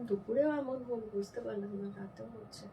দুপুরেও এমন হোক বুঝতে পারলাম না, রাতেও হচ্ছে।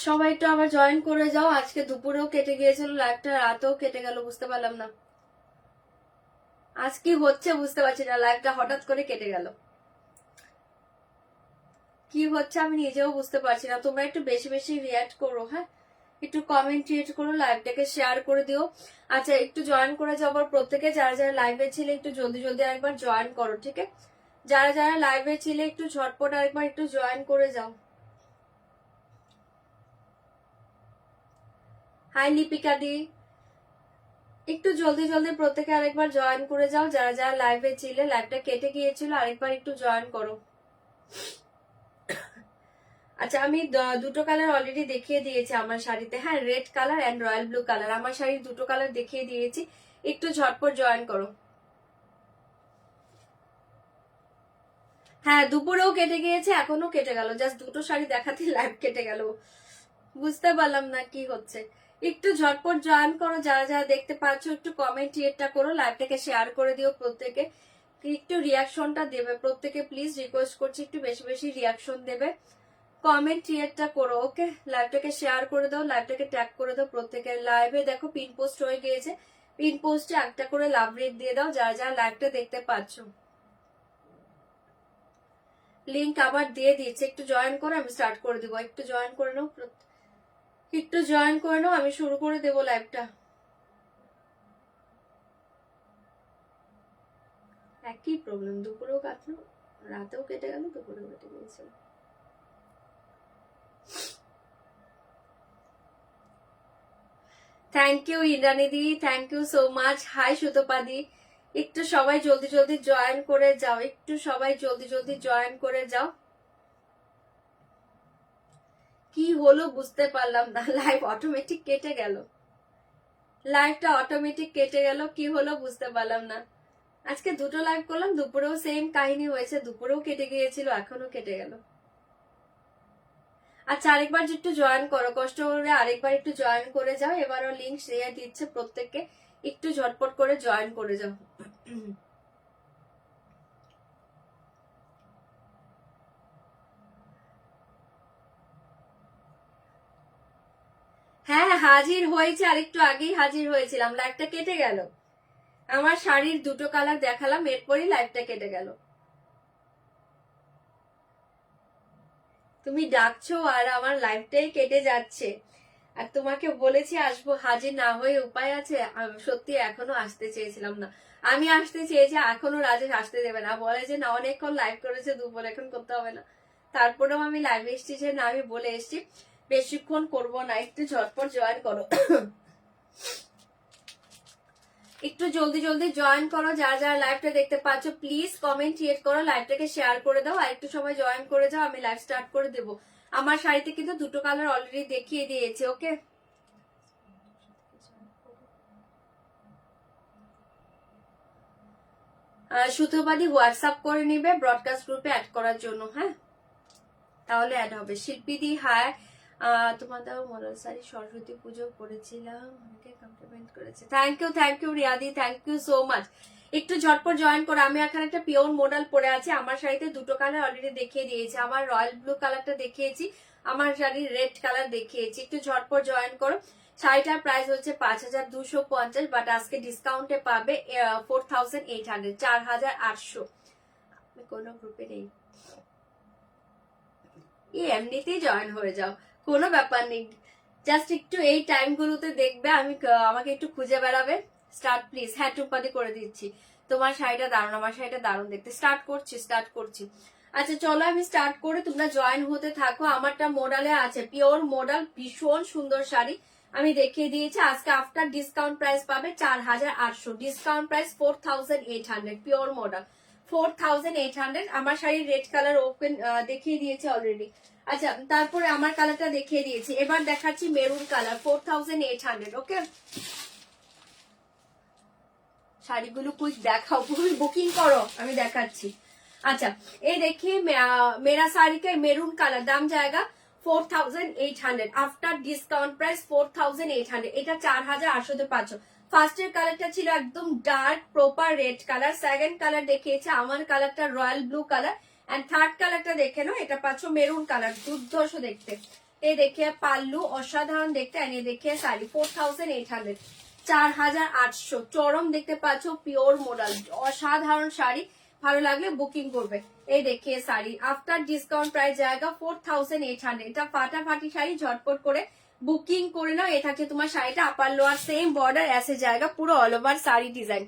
সবাই একটু আবার জয়েন করে যাও। আজকে দুপুরেও কেটে গিয়েছিল লাইভটা, রাতেও কেটে গেল, বুঝতে পারলাম না আজ কি হচ্ছে, বুঝতে পারছি না। লাইভটা হঠাৎ করে কেটে গেল, কি হচ্ছে আমি নিজেও বুঝতে পারছি না। তোমরা একটু বেশি বেশি রিয়াক্ট করো, হ্যাঁ, একটু কমেন্ট ক্রিয়েট করো, লাইভটাকে শেয়ার করে দিও। আচ্ছা, একটু জয়েন করে যাও আবার প্রত্যেকে। যারা যারা লাইভে ছিলে একটু জলদি জলদি আরেকবার জয়েন করো, ঠিক আছে? যারা যারা লাইভে ছিলে একটু ঝটপট আরেকবার একটু জয়েন করে যাও। হাই লিপিকা দি, একটু জলদি জলদি প্রত্যেকে আরেকবার জয়েন করে যাও। যারা যারা লাইভে ছিলে, লাইভটা কেটে গিয়েছিল, আরেকবার একটু জয়েন করো। আচ্ছা, আমি দুটো কালার অলরেডি দেখিয়ে দিয়েছি আমার শাড়িতে, হ্যাঁ, red colour and royal blue colour. আমার শাড়ির দুটো কালার দেখিয়ে দিয়েছি, একটু ঝটপট জয়েন করো। হ্যাঁ, দুপুরেও কেটে গিয়েছে, এখনো কেটে গেল, জাস্ট দুটো শাড়ি দেখাতে লাইভ কেটে গেল, বুঝতে পারলাম না কি হচ্ছে। একটু ঝটপট জয়েন করো, যারা যারা দেখতে পাচ্ছ একটু কমেন্ট ইয়েটা করো, লাইভটাকে শেয়ার করে দিও প্রত্যেকে, একটু রিয়াকশনটা দেবে প্রত্যেকে, প্লিজ রিকোয়েস্ট করছি একটু বেশি বেশি রিয়াকশন দেবে, কমেন্ট ক্রিয়েটটা করো, ওকে? লাইভটাকে শেয়ার করে দাও, লাইভটাকে ট্যাগ করে দাও প্রত্যেকের। লাইভে দেখো পিন পোস্ট হয়ে গিয়েছে, পিন পোস্টে একটা করে লাভ রেট দিয়ে দাও যারা যারা লাইভটা দেখতে পাচ্ছ। লিংক আবার দিয়ে দিচ্ছে, একটু জয়েন করে আমি স্টার্ট করে দিব। একটু জয়েন করে নাও, একটু জয়েন করে নাও, আমি শুরু করে দেবো লাইভটা। একই প্রবলেম, দুপুরেও কাটলো, রাতেও কেটে গেল, দুপুরেও কেটে গিয়েছিল। থ্যাংক ইউ ইন্দ্রানিদি, thank you so much. Hi সুতপাদি, একটু সবাই জলদি জলদি জয়েন করে যাও, একটু সবাই জলদি জলদি জয়েন করে যাও। কি হলো বুঝতে পারলাম না, লাইভ অটোমেটিক কেটে গেল, লাইভটা অটোমেটিক কেটে গেল, কি হলো বুঝতে পারলাম না। আজকে দুটো লাইভ করলাম, দুপুরেও সেম কাহিনী হয়েছে, দুপুরেও কেটে গিয়েছিল, এখনো কেটে গেল। আচ্ছা, আরেকবার একটু জয়েন করো, কষ্ট করে আরেকবার একটু জয়েন করে যাও। এবারও লিঙ্ক শেয়ার দিচ্ছে প্রত্যেককে, একটু ঝটপট করে জয়েন করে যাও। হ্যাঁ, হাজির হয়েছে, আরেকটু আগেই হাজির হয়েছিলাম, লাইভটা কেটে গেল। আমার শাড়ির দুটো কালার দেখালাম, এরপরই লাইভটা কেটে গেল। তুমি ডাকছো আর আমার লাইভটাই কেটে যাচ্ছে, আর তোমাকে বলেছি আসবো, হাজির না হয়ে উপায় আছে? সত্যি এখনো আসতে চেয়েছিলাম না, আমি আসতে চেয়েছি, এখনো রাজেশ আসতে দেবে না, বলে যে না অনেকক্ষণ লাইভ করেছে দুপুর, এখন করতে হবে না। তারপরেও আমি লাইভে এসেছি, যে না আমি বলে এসেছি বেশিক্ষণ করবো না, একটু ঝটপট জয়েন করো। একটু জলদি জলদি জয়েন করো, যারা যারা লাইভটা দেখতে পাচ্ছ প্লিজ কমেন্ট ক্রিয়েট করো, লাইভটাকে শেয়ার করে দাও, আর একটু সময় জয়েন করে যাও, আমি লাইভ স্টার্ট করে দেবো। আমার শাড়িতে কিন্তু দুটো কালার অলরেডি দেখিয়ে দিয়েছে, ওকে? সুতোবাদী হোয়াটসঅ্যাপ করে নিবে ব্রডকাস্ট গ্রুপে অ্যাড করার জন্য, হ্যাঁ, তাহলে অ্যাড হবে। শিল্পীদি হাই, তোমাদের মডেল শাড়ি সরস্বতী পুজো করেছিলাম, অনেকে কমপ্লিমেন্ট করেছে, থ্যাংক ইউ রিয়াদি, থ্যাংক ইউ সো মাচ। একটু ঝটপট জয়েন করো। আমি এখানে একটা পিওর মডেল পরে আছি, আমার শাড়িতে দুটো কালার অলরেডি দেখিয়ে দিয়েছি, আমার রয়্যাল ব্লু কালারটা দেখিয়েছি, আমার শাড়ির রেড কালার দেখিয়েছি, একটু ঝটপট জয়েন করো। শাড়িটার প্রাইস হচ্ছে 5250, বাট আজকে ডিসকাউন্টে পাবে 4800, 4800। আমি কোনো গ্রুপে নেই, এমনিতেই জয়েন হয়ে যাও, কোনো ব্যাপার নেই, জাস্ট একটু এই টাইম গুলোতে দেখবে, আমাকে একটু খুঁজে বেড়াবে। স্টার্ট প্লিজ, হ্যাঁ টুম্পাদি করে দিচ্ছি, তোমার শাড়িটা দারুণ, আমার শাড়িটা দারুণ দেখতে। স্টার্ট করছি। আচ্ছা চলো আমি স্টার্ট করে তোমরা জয়েন হতে থাকো। আমারটা মডালে আছে, পিওর মডাল, ভীষণ সুন্দর শাড়ি আমি দেখিয়ে দিয়েছি। আজকে আফটার ডিসকাউন্ট প্রাইস পাবে 4800, ডিসকাউন্ট প্রাইস 4800, পিওর মডাল 4800। আমার শাড়ির রেড কালার ওপেন দেখিয়ে দিয়েছি অলরেডি। আচ্ছা তারপরে আমার কালারটা দেখিয়ে দিয়েছি, এবার দেখাচ্ছি মেরুন কালার 4800। ওকে, শাড়িগুলো কুইক দেখাও, বুকিং করো, আমি দেখাচ্ছি। আচ্ছা এই দেখি মেরা শাড়ি কে মেরুন কালার, দাম জায়গা 4800, আফটার ডিসকাউন্ট প্রাইস 4800। এটা 4800 পাচ্ছ। ফার্স্টের কালারটা ছিল একদম dark proper red colour, second colour দেখিয়েছে আমার কালারটা royal blue colour, and third কালারটা দেখে নাও, এটা পাচ্ছ মেরুন কালার, দুর্ধর্ষ দেখতে। এই দেখিয়ে পাল্লু অসাধারণ দেখতে, এনে দেখিয়ে শাড়ি 4800, 4800, চরম দেখতে পাচ্ছ, পিওর মডেল, অসাধারণ শাড়ি। ভালো লাগলে বুকিং করবে। এই দেখিয়ে শাড়ি আফটার ডিসকাউন্ট প্রাইস জায়গা 4800। এটা ফাটাফাটি শাড়ি, ঝটপট করে বুকিং করে নাও। এটা হচ্ছে তোমার শাড়িটা, আপার লোয়ার সেম বর্ডার ऐसे জায়গা, পুরো অল ওভার শাড়ি ডিজাইন,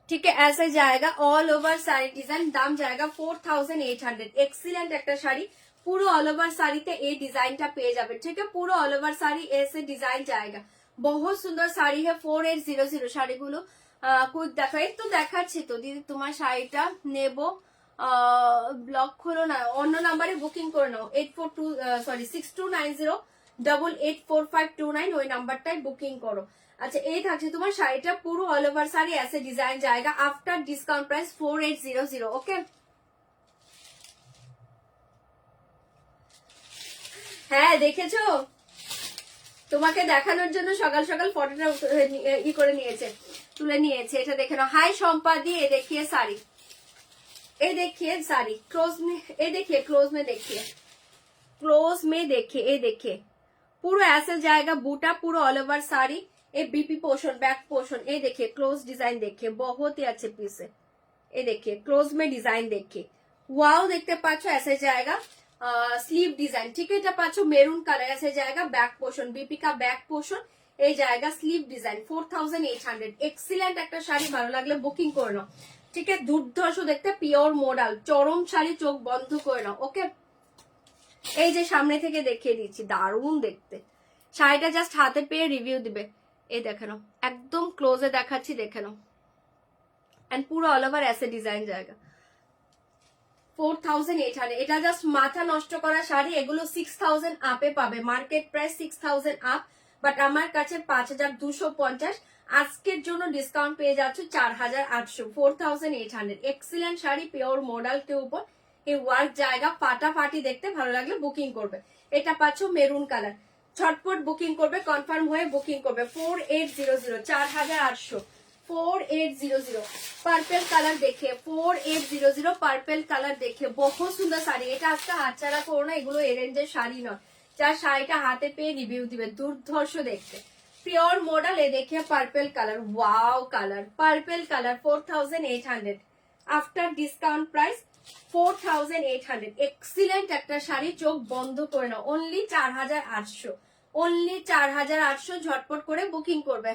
ঠিক আছে, ऐसे জায়গা অল ওভার শাড়ি ডিজাইন, দাম জায়গা 4800। এক্সিলেন্ট একটা শাড়ি, পুরো অল ওভার শাড়িতে এই ডিজাইনটা পেয়ে যাবে, ঠিক আছে, পুরো অল ওভার শাড়ি ऐसे ডিজাইন জায়গা, বহুত সুন্দর শাড়ি है। 4800 শাড়িগুলো কুইক দেখা, এই তো দেখাচ্ছি তো দিদি, তোমার শাড়িটা নেবো, ব্লক খোলো না, অন্য নাম্বারে বুকিং করে নাও, 6290884529, ওই নাম্বারটাই বুকিং করো। আচ্ছা এই থাকছে তোমার শাড়িটা, পুরো অল ওভার শাড়ি ऐसे ডিজাইন জায়গা, আফটার ডিসকাউন্ট প্রাইস 4800। ওকে, হ্যাঁ দেখেছো, তোমাকে দেখানোর জন্য সকাল সকাল ফটোটা ই করে নিয়েছে, তুলে নিয়েছে। এটা দেখে নাও। হাই সম্পাদি, এ দেখিয়ে শাড়ি, ये देखिए साड़ी क्लोज में, ये देखिए क्लोज में देखिए, क्लोज में देखिए, ये देखिए पूरा ऐसा जाएगा बूटा, पूरा ऑल ओवर साड़ी, ये बीपी पोर्शन, बैक पोर्शन, ये देखिए क्लोज डिजाइन देखिए, बहुत ही अच्छे पीस है। ये देखिए क्लोज में डिजाइन देखिए, वाओ देखते पाचो, ऐसे जाएगा स्लीव डिजाइन, ठीक है, এটা পাচ্ছ মেরুন কালার, ऐसे जाएगा बैक पोर्शन, बीपी का बैक पोर्शन, এই জায়গা স্লিভ ডিজাইন 4800। এক্সিলেন্ট একটা শাড়ি, ভালো লাগলে বুকিং করে নাও, ঠিক আছে, দুর্ধর্ষ দেখতে, পিওর মডেল, চরম শাড়ি, চোখ বন্ধ করে নাও। ওকে, এই যে সামনে থেকে দেখিয়ে দিচ্ছি, দারুণ দেখতে শাড়িটা, জাস্ট হাতে পেয়ে রিভিউ দিবে। এই দেখে নাও, একদম ক্লোজে দেখাচ্ছি, দেখে নাও, এন্ড পুরো অল ওভার ऐसे ডিজাইন জায়গা 4800। এটা জাস্ট মাথা নষ্ট করা শাড়ি, এগুলো 6000 আপে পাবে, মার্কেট প্রাইস 6000 আপ, বাট আমার কাছে 5250, আজকের জন্য ডিসকাউন্ট পেয়ে যাচ্ছ 4800, 4800। এক্সিলেন্ট শাড়ি, পিওর মডেল के ऊपर এই ওয়ার্ক জায়গা, ফাটাফাটি দেখতে, ভালো লাগলে বুকিং করবে। এটা পাচ্ছ মেরুন কালার, ছটপট বুকিং করবে, কনফার্ম হয়ে বুকিং করবে। 4800, 4800, 4800। পার্পেল কালার দেখে 4800, পার্পেল কালার দেখে, বহুত সুন্দর শাড়ি। এটা আজকে হাতছাড়া করো না, এগুলো এই রেঞ্জের শাড়ি নয়, যার শাড়িটা হাতে পেয়ে রিভিউ দিবে, দুর্ধর্ষ দেখতে, পিওর মডেল। এ দেখে purple colour, wow colour, purple colour 4800, after discount price 4800। Excellent একটা শাড়ি, চোখ বন্ধ করে নাও, অনলি 4800, অনলি 4800, ঝটপট করে বুকিং করবে,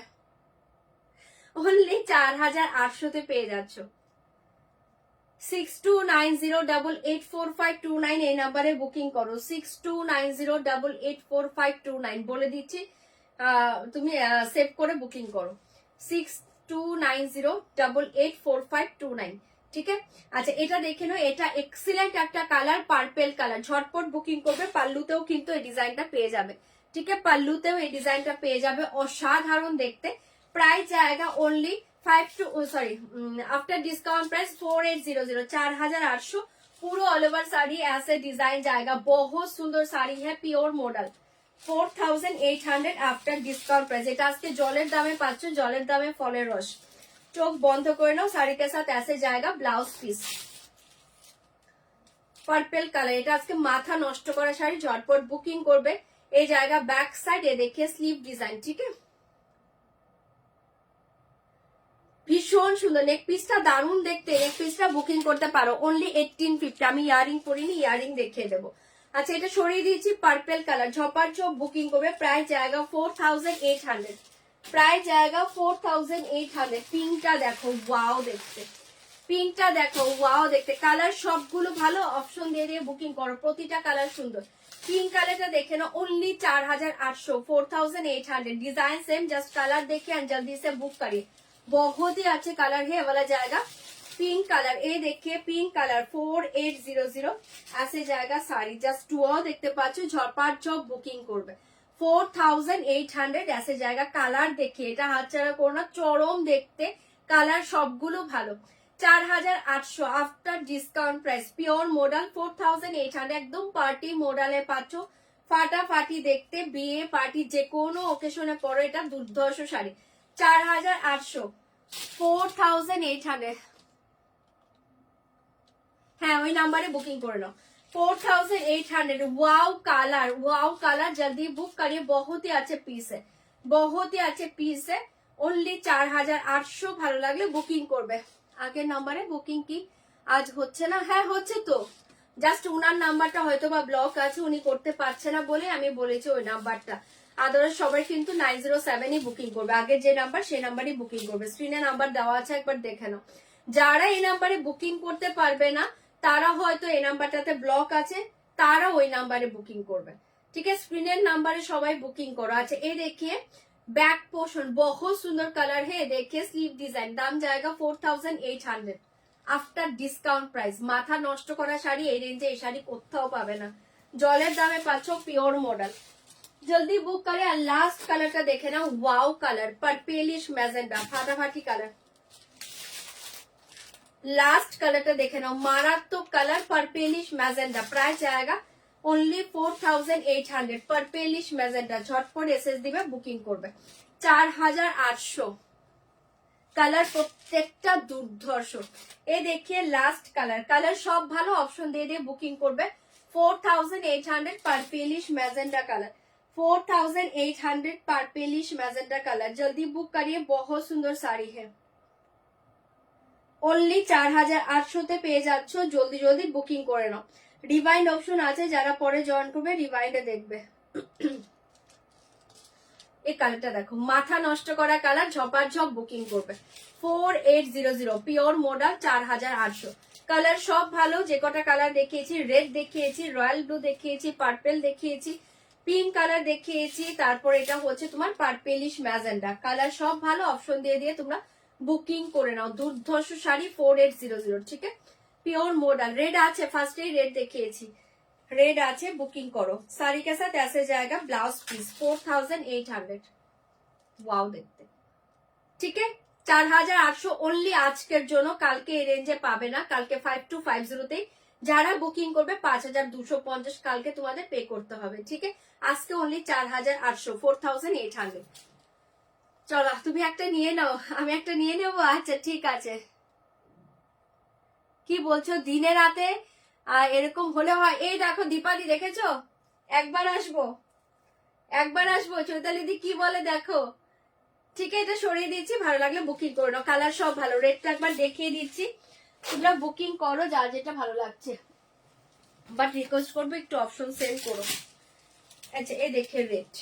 অনলি 4800 পেয়ে যাচ্ছ। 6290884529, এই নাম্বারে বুকিং করো, 6290884529, বলে দিচ্ছি, তুমি সেভ করে বুকিং করো, 6290884529, ঠিক আছে। আচ্ছা এটা দেখে নাও, এটা এক্সিলেন্ট একটা কালার, পার্পেল কালার, ঝটপট বুকিং করবে। পাল্লুতেও কিন্তু এই ডিজাইনটা পেয়ে যাবে, ঠিক আছে, পাল্লুতেও এই ডিজাইনটা পেয়ে যাবে, অসাধারণ দেখতে। প্রাইস জায়গা অনলি आफ्टर डिस्काउंट प्राइस 4800, 4800, पूरा ऑल ओवर साड़ी ऐसे डिजाइन जाएगा, बहुत सुंदर साड़ी है, pure model 4800 after discount price. এটা আজকে জলের দামে পাচ্ছ, জলের দামে ফলের রস, চোখ বন্ধ করে নাও। শাড়ি के साथ ऐसे जाएगा ब्लाउज पीस, পার্পল কালার, এটা আজকে মাথা নষ্ট করা শাড়ি, ঝটপট বুকিং করবে। এই জায়গা ব্যাক সাইড, এ দেখিয়ে স্লিভ ডিজাইন, ঠিক আছে, ভীষণ সুন্দর। নেক পিসটা দারুণ দেখতে, নেক পিসটা বুকিং করতে পারো, অনলি 1850। আমি ইয়ারিং পরিনি, ইয়ারিং দেখিয়ে দেবো। আচ্ছা এটা সরিয়ে দিয়েছি, পার্পল কালার, ঝপার ঝপ বুকিং করবে। প্রাইস জায়গা 4800, প্রায় জায়গা 4800। পিঙ্কটা দেখো, ওয়াও দেখতে, পিঙ্কটা দেখো, ওয়াও দেখতে। কালার সবগুলো ভালো, অপশন দিয়ে দিয়ে বুকিং করো, প্রতিটা কালার সুন্দর। পিঙ্ক কালারটা দেখে না, only 4800, 4800। Design same, just colour देखे एंड जल्दी से बुक करिए, बहुत ही अच्छे कलर है वाला जाएगा। पिंक कलर ये देखिए, पिंक कलर 4800 ऐसे जाएगा साड़ी। जस्ट टुओ देखते पाচ্ছো, ঝটপট ঝপ বুকিং করবে। 4800 ऐसे जाएगा। কালার দেখে এটা হাতছাড়া করো না, চরম দেখতে কালার, সবগুলো ভালো। 4800 after discount price, pure model 4800, একদম পার্টি মডেলে পাচ্ছ, ফাটাফাটি দেখতে, বিয়ে পার্টি যে কোনো ওকেশনে পরো, এটা দুর্ধর্ষ শাড়ি। 4800, 4800। হ্যাঁ ওই নাম্বারে বুকিং করে নাও। 4800। वाओ कलर, वाओ कलर, जल्दी बुक करिए, बहुत ही अच्छे पीस है, बहुत ही अच्छे पीस है। ओनली 4800। ভালো লাগলে বুকিং করবে। আগের নাম্বারে বুকিং কি আজ হচ্ছে না? হ্যাঁ হচ্ছে তো, জাস্ট উনার নাম্বারটা হয়তো বা ব্লক আছে, উনি করতে পারছে না বলে আমি বলেছি ওই নাম্বারটা। আদারওয়াইজ সবাই কিন্তু 907ই বুকিং করবে, আগের যে নাম্বার সেই নাম্বারই বুকিং করবে। স্ক্রিনে নাম্বার দেওয়া আছে, একবার দেখে নাও। যারা এই নাম্বারে বুকিং করতে পারবে না, তারা হয়তো এই নাম্বারটাতে ব্লক আছে, তারা ওই নাম্বারে বুকিং করবে। ठीक है, स्क्रीनर नंबर সবাই বুকিং করো। আচ্ছা এই देखिए बैक पोर्शन, बहुत सुंदर कलर है, देखिए स्लीव डिजाइन, दाम जाएगा 4800 आफ्टर डिस्काउंट प्राइस। মাথা নষ্ট করা শাড়ি এই রেঞ্জে, এই শাড়ি কোথাও পাবে না, জলের দামে পাচ্ছো, পিওর মডেল। जल्दी बुक करे। और लास्ट कलर का देखे ना, वाओ कलर, पर्पेलिश मैजेंडा, फाटाफाटी कलर। लास्ट कलर का देखे ना, मारात्मक कलर, पर्पेलिश मैजेंडा। प्राइस जाएगा ओनली 4800, पर्पेलिश मैजेंडा। झटपट एसएस दिबे, बुकिंग करबे। 4800 কালার, প্রত্যেকটা দুর্ধর্ষ। এই দেখিয়ে লাস্ট কালার, কালার সব ভালো, অপশন দিয়ে দিয়ে বুকিং করবে। 4800 purplish magenta colour, 4800 purplish magenta colour. जल्दी बुक करिए, बहुत सुंदर साड़ी है। ओनली 4800 তে পেয়ে যাচ্ছ, জলদি জলদি বুকিং করে নাও। রিভাইন্ড অপশন আছে, যারা পরে জয়েন করবে রিভাইন্ডে দেখবে। এই কালারটা দেখো, মাথা নষ্ট করা কালার, ঝপাঝপ বুকিং করবে। 4800 পিওর মডেল, 4800। কালার সব ভালো, যে কটা কালার দেখিয়েছি, রেড দেখিয়েছি, রয়্যাল ব্লু দেখিয়েছি, পার্পেল দেখিয়েছি, পিঙ্ক কালার দেখিয়েছি, তারপর এটা হচ্ছে তোমার পার্পেলিশ ম্যাজেন্ডা কালার। সব ভালো, অপশন দিয়ে দিয়ে তোমরা বুকিং করে নাও। দুর্ধর্ষ শাড়ি 4800, ঠিক আছে, পিওর মডেল। रेड আছে, ফার্স্টে रेड দেখিয়েছি, रेड আছে, बुकिंग करो। साड़ी के साथ ऐसे जाएगा ब्लाउज पीस, 4800। वाओ देखते, ठीक है। 4800 ओनली আজকের জন্য, কালকে এই রেঞ্জে পাবে না, কালকে 5250 তেই যারা বুকিং করবে 5250 কালকে তোমাদের পে করতে হবে, ঠিক আছে। আজকে ওনলি 4800, 4800। চলো তুমি একটা নিয়ে নাও, আমি একটা নিয়ে নেবো। আচ্ছা ঠিক আছে, কি বলছো দিনে রাতে এরকম হলে হয়? এই দেখো দীপাদি, দেখেছো? একবার আসবো, একবার আসবো। চৈতালি দি কি বলে দেখো, ঠিক আছে, এটা সরিয়ে দিচ্ছি, ভালো লাগলে বুকিং করে নাও। কালার সব ভালো, রেটটা একবার দেখিয়ে দিচ্ছি, তোমরা বুকিং করো যার যেটা ভালো লাগছে, বাট রিকোয়েস্ট করবো একটু অপশন সেন্ড করো। আচ্ছা এই দেখে রেট,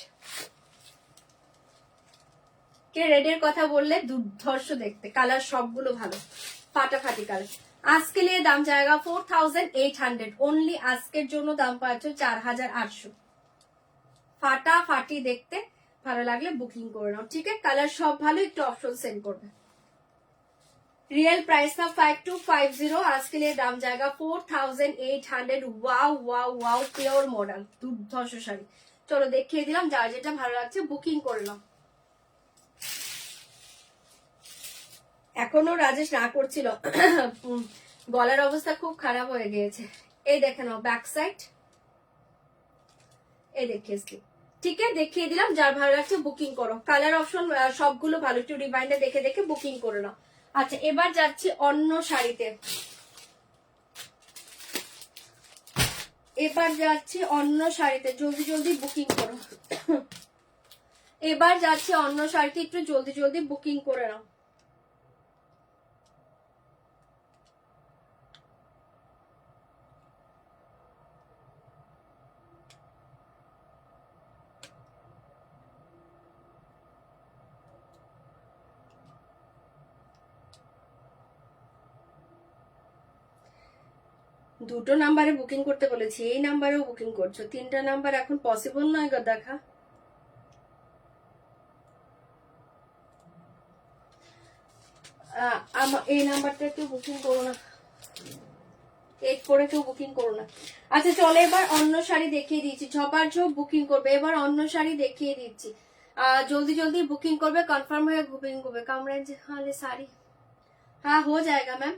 কে রেডের কথা বললে? দুর্ধর্ষ দেখতে, কালার সবগুলো ভালো, ফাটাফাটি কালার। আজকে লিয়ে দাম जाएगा 4800, ओनली আজকের জন্য দাম পাচ্ছ 4800। ফাটাফাটি দেখতে, ভালো লাগলে বুকিং করে নাও, ঠিক আছে। কালার সব ভালো, একটু অপশন সেন্ড করবে। रियल प्राइस था 5250, আজকে লিয়ে দাম जाएगा 4800। Wow wow wow, pure model, দুর্ধর্ষ শাড়ি। চলো দেখিয়ে দিলাম, যার যেটা ভালো লাগছে বুকিং করে নাও। এখনো রাজেশ না করছিল, গলার অবস্থা খুব খারাপ হয়ে গিয়েছে। এই দেখে নাও ব্যাক সাইড, এই দেখিয়ে, ঠিক আছে, দেখিয়ে দিলাম, যার ভালো লাগছে বুকিং করো। কালার অপশন সবগুলো ভালো, একটু রিমাইন্ডে দেখে দেখে বুকিং করে নাও। আচ্ছা এবার যাচ্ছি অন্য শাড়িতে, এবার যাচ্ছি অন্য শাড়িতে, জলদি জলদি বুকিং করো। এবার যাচ্ছি অন্য শাড়িতে, একটু জলদি জলদি বুকিং করে নাও। দুটো নাম্বারে বুকিং করতে বলেছি, এই নাম্বারেও বুকিং করছো, তিনটা নাম্বার এখন পসিবল নয় গো দেখা। এই নাম্বারটা কেউ বুকিং করো না, 8 করে কেউ বুকিং করো না। আচ্ছা চলো এবার অন্য শাড়ি দেখিয়ে দিচ্ছি, ঝপার ঝোপ বুকিং করবে, এবার অন্য শাড়ি দেখিয়ে দিচ্ছি। जल्दी जल्दी बुकिंग करबे, कंफर्म है बुकिंग करबे। कम रेंज वाले साड़ी, हाँ हो जाएगा मैम,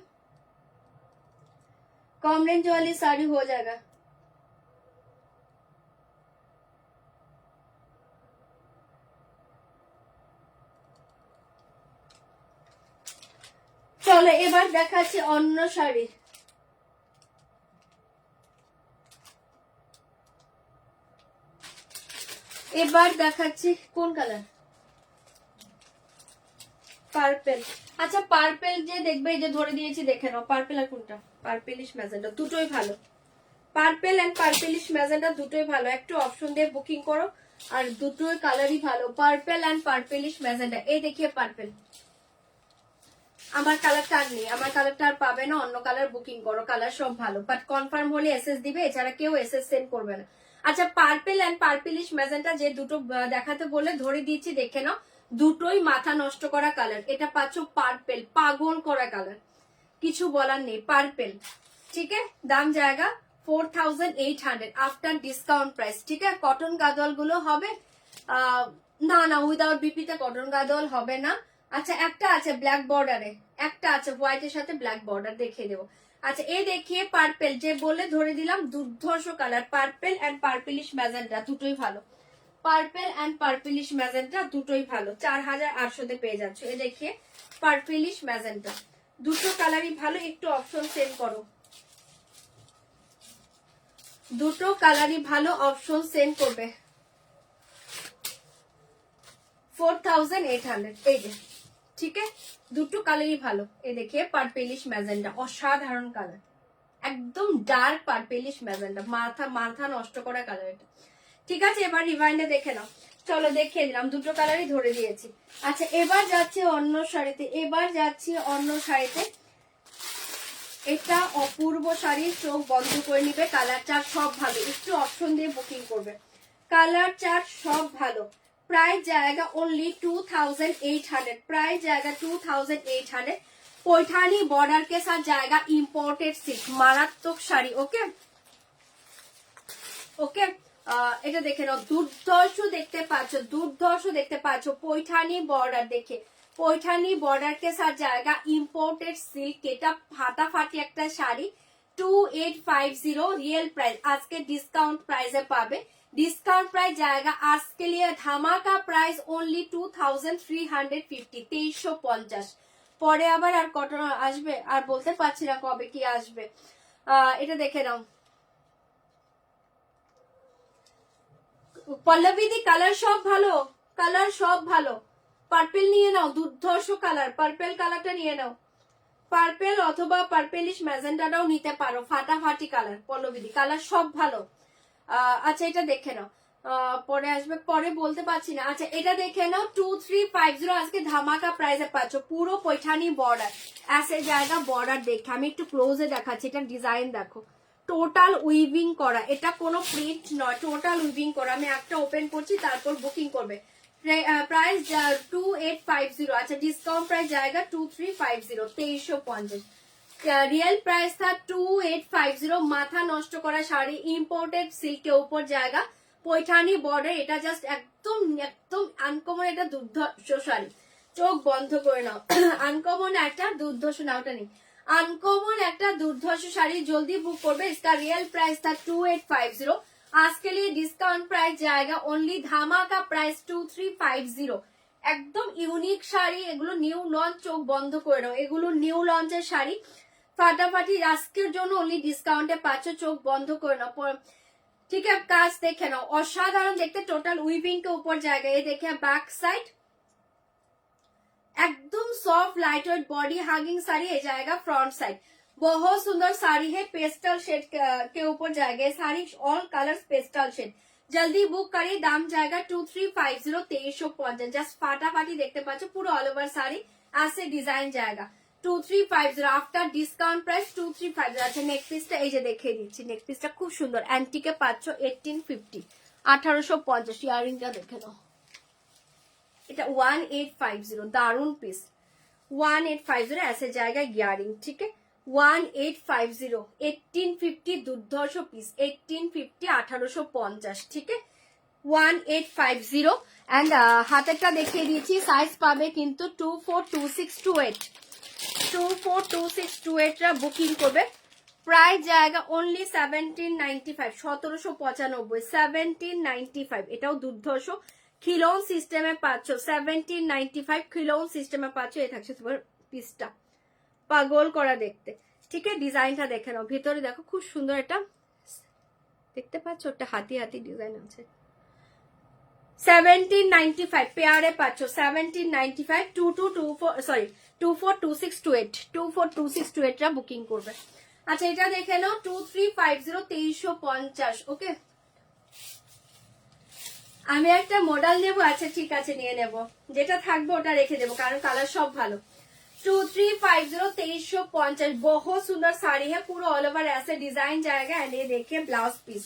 कम रेंज वाली साड़ी हो जाएगा। চলো এবার দেখাচ্ছি অন্য শাড়ি। এবার দেখাচ্ছি কোন কালার, পার্পেল। আচ্ছা পার্পেল যে দেখবে, এই যে ধরে দিয়েছি দেখে নাও, পার্পেল আর কোনটা, পার্পেলিশ ম্যাজেন্টা, দুটোই ভালো। পার্পেল এন্ড পার্পেলিশ ম্যাজেন্টা দুটোই ভালো, একটু অপশন দিয়ে বুকিং করো, আর দুটোই কালারই ভালো, পার্পেল এন্ড পার্পেলিশ ম্যাজেন্টা। এই দেখিয়ে পার্পেল, আমার কালারটা আর নেই, আমার কালারটা আর পাবে না, অন্য কালার বুকিং করো, কালার সব ভালো, বাট কনফার্ম হলে এসএস দিবে, এছাড়া কেউ এসএস সেন্ড করবে না। আচ্ছা পার্পেল এন্ড পার্পেলিশ ম্যাজেন্টা যে দুটো দেখাতে বলে ধরে দিয়েছি দেখে নাও, দুটোই মাথা নষ্ট করা কালার। এটা পাচ্ছ পার্পেল, পাগল করা কালার, কিছু বলার নেই, পার্পেল। ঠিক আছে, দাম জায়গা 4800 আফটার ডিসকাউন্ট প্রাইস। ঠিক আছে, কটন গাদোয়াল গুলো হবে, না না উইদাউট বিপিতে কটন গাদোয়াল হবে না। আচ্ছা একটা আছে ব্ল্যাক বর্ডারে, একটা আছে হোয়াইটের সাথে ব্ল্যাক বর্ডার, দেখিয়ে দেবো। আচ্ছা এ দেখিয়ে পার্পেল, যে বলে ধরে দিলাম দুর্ধর্ষ colour, purple and purplish magenta দুটোই ভালো, পার্পেল এন্ড পার্পেলিশ ম্যাজেন্টা দুটোই ভালো, 4800 পেয়ে যাচ্ছ। এ দেখিয়ে পার্পেলিশ ম্যাজেন্টা, দুটো কালারই ভালো, একটু অপশন সেন্ড করো, দুটো কালারই ভালো, অপশন সেন্ড করবে। 4800 এই যে, ঠিক আছে দুটো কালারই ভালো। এই দেখিয়ে পার্পেলিশ ম্যাজেন্টা, অসাধারণ কালার, একদম ডার্ক পার্পেলিশ ম্যাজেন্টা, মাথা নষ্ট করা কালার এটা। ঠিক আছে এবার রিভাইন্ডে দেখে নাও, চলো দেখিয়ে দিলাম, দুটো কালারই ধরে দিয়েছি। আচ্ছা এবার যাচ্ছি অন্য শাড়িতে, এটা অপূর্ব শাড়ি, চোখ বন্ধ করে নিবে, কালার চার্ট সব ভালো, একটু অপশন দিয়ে বুকিং করবে, কালার চার্ট সব ভালো। प्राइस जाएगा ओनली 2800, प्राइस जाएगा 2800। पैठानी बॉर्डर के साथ जाएगा, इम्पोर्टेड सिल्क, मारात्मक শাড়ি। ওকে ওকে, এটা দেখে নাও, দুর্ধর্ষ দেখতে পাচ্ছ, দুর্ধর্ষ দেখতে পাচ্ছ, पैठानी बॉर्डर দেখে, पैठानी बॉर्डर के साथ जाएगा, इम्पोर्टेड सिल्क, এটা ফাটাফাটি একটা শাড়ি, 2850 रियल प्राइस, आज के डिस्काउंट प्राइस पाবে, डिस्काउंट प्राइस जाएगा आज के लिए धामाका प्राइस ओनली 2350, 2350। পরে আবার আর কটন আসবে, আর বলতে পারছি না কবে কি আসবে। এটা দেখে নাও, পল্লবীদি কালার সব ভালো, কালার সব ভালো, পার্পেল নিয়ে নাও, দুর্ধর্ষ কালার, পার্পেল কালারটা নিয়ে নাও, পার্পেল অথবা পার্পেলিশ ম্যাজেন্টাটাও নিতে পারো, ফাটাফাটি কালার, পল্লবীদি কালার সব ভালো। আচ্ছা এটা দেখে নাও, পরে আসবে, পরে বলতে পারছি না। আচ্ছা এটা দেখে নাও, 2350 আজকে ধামাকা প্রাইসে পাচ্ছ, পুরো पैठानी বর্ডার, ऐसे জায়গা বর্ডার দেখে, আমি একটু ক্লোজে দেখাচ্ছি, এটা ডিজাইন দেখো, টোটাল উইভিং করা, এটা কোনো প্রিন্ট নয়, টোটাল উইভিং করা। আমি একটা ওপেন করছি, তারপর বুকিং করবে। प्राइस 2850, अच्छा डिस्काउंट प्राइस जाएगा 2350, 2350। रियल प्राइस था 2850, माथा नष्ट करा शाड़ी, इम्पोर्टेड सिल्क के ऊपर जाएगा, पैठानी बॉर्डर, এটা জাস্ট একদম একদম আনকমন, এটা দুর্ধর্ষ শাড়ি, চোখ বন্ধ করে নাও, আনকমন একটা দুর্ধর্ষ, না ওটা নেই, আনকমন একটা দুর্ধর্ষ শাড়ি, জলদি বুক করবে। इसका रियल प्राइस था 2850, आज के लिए डिस्काउंट प्राइस जाएगा ओनली धामाका प्राइस 2350। একদম ইউনিক শাড়ি, এগুলো নিউ লঞ্চ, চোখ বন্ধ করে নাও, এগুলো নিউ লঞ্চের শাড়ি, ফাটাফাটি, আজকের জন্য ওনলি ডিসকাউন্টে পাচ্ছ, চোখ বন্ধ করে নাও। ठीक है কাজ দেখে নাও, অসাধারণ দেখতে, টোটাল উইভিং के ऊपर जाएगा। ये देखिए बैक साइड, एकदम soft light weight body hanging sari, ये जाएगा फ्रंट साइड, बहुत सुंदर साड़ी है, पेस्टल शेड के ऊपर जाएगा, ये sari all colours pastel shade. जल्दी बुक करिए, दाम जाएगा 2350, 2350, जस्ट फाटाफाटी देखते पाচ্ছ, পুরো অল ওভার শাড়ি ऐसे डिजाइन जाएगा। 2350 আফটার ডিসকাউন্ট প্রাইস 2350। আচ্ছা নেক পিসটা এই যে দেখিয়ে দিচ্ছি, নেক পিসটা খুব সুন্দর অ্যান্টিকে পাচ্ছ 1850 1850। ইয়ারিংটা দেখে নাও, এটা 1850 দারুন পিস 1850 ऐसे जाएगा ইয়ারিং, ঠিক আছে 1850 1850 দুর্ধর্ষ পিস 1850 1850, ঠিক আছে 1850। এন্ড হাতেরটা দেখিয়ে দিয়েছি, সাইজ পাবে কিন্তু 242628 242628 রা বুকিং করবে, প্রাইস জায়গা অনলি 1795 1795 1795। এটাও দুর্ধর্ষ খিলন সিস্টেমে পাচ্ছ 1795 খিলন সিস্টেমে পাচ্ছ। এই থাকছে তোমার পিসটা পাগল করা দেখতে, ঠিক আছে ডিজাইনটা দেখে নাও, ভিতরে দেখো খুব সুন্দর এটা দেখতে পাচ্ছ, একটা হাতি হাতি ডিজাইন আছে 1795 পেয়ারে পাচ্ছ 1795 2224 সরি 242628 242628 রা বুকিং করবে। আচ্ছা এটা দেখে নাও 2350 2350। ওকে আমি একটা মডেল নেবো, আচ্ছা ঠিক আছে নিয়ে নেব, যেটা থাকবে ওটা রেখে দেবো কারণ কালার সব ভালো। 2350 2350 बहुत सुंदर साड़ी है, पूरा ऑल ओवर ऐसे डिजाइन जाएगा। एंड ये देखिए ब्लाउज पीस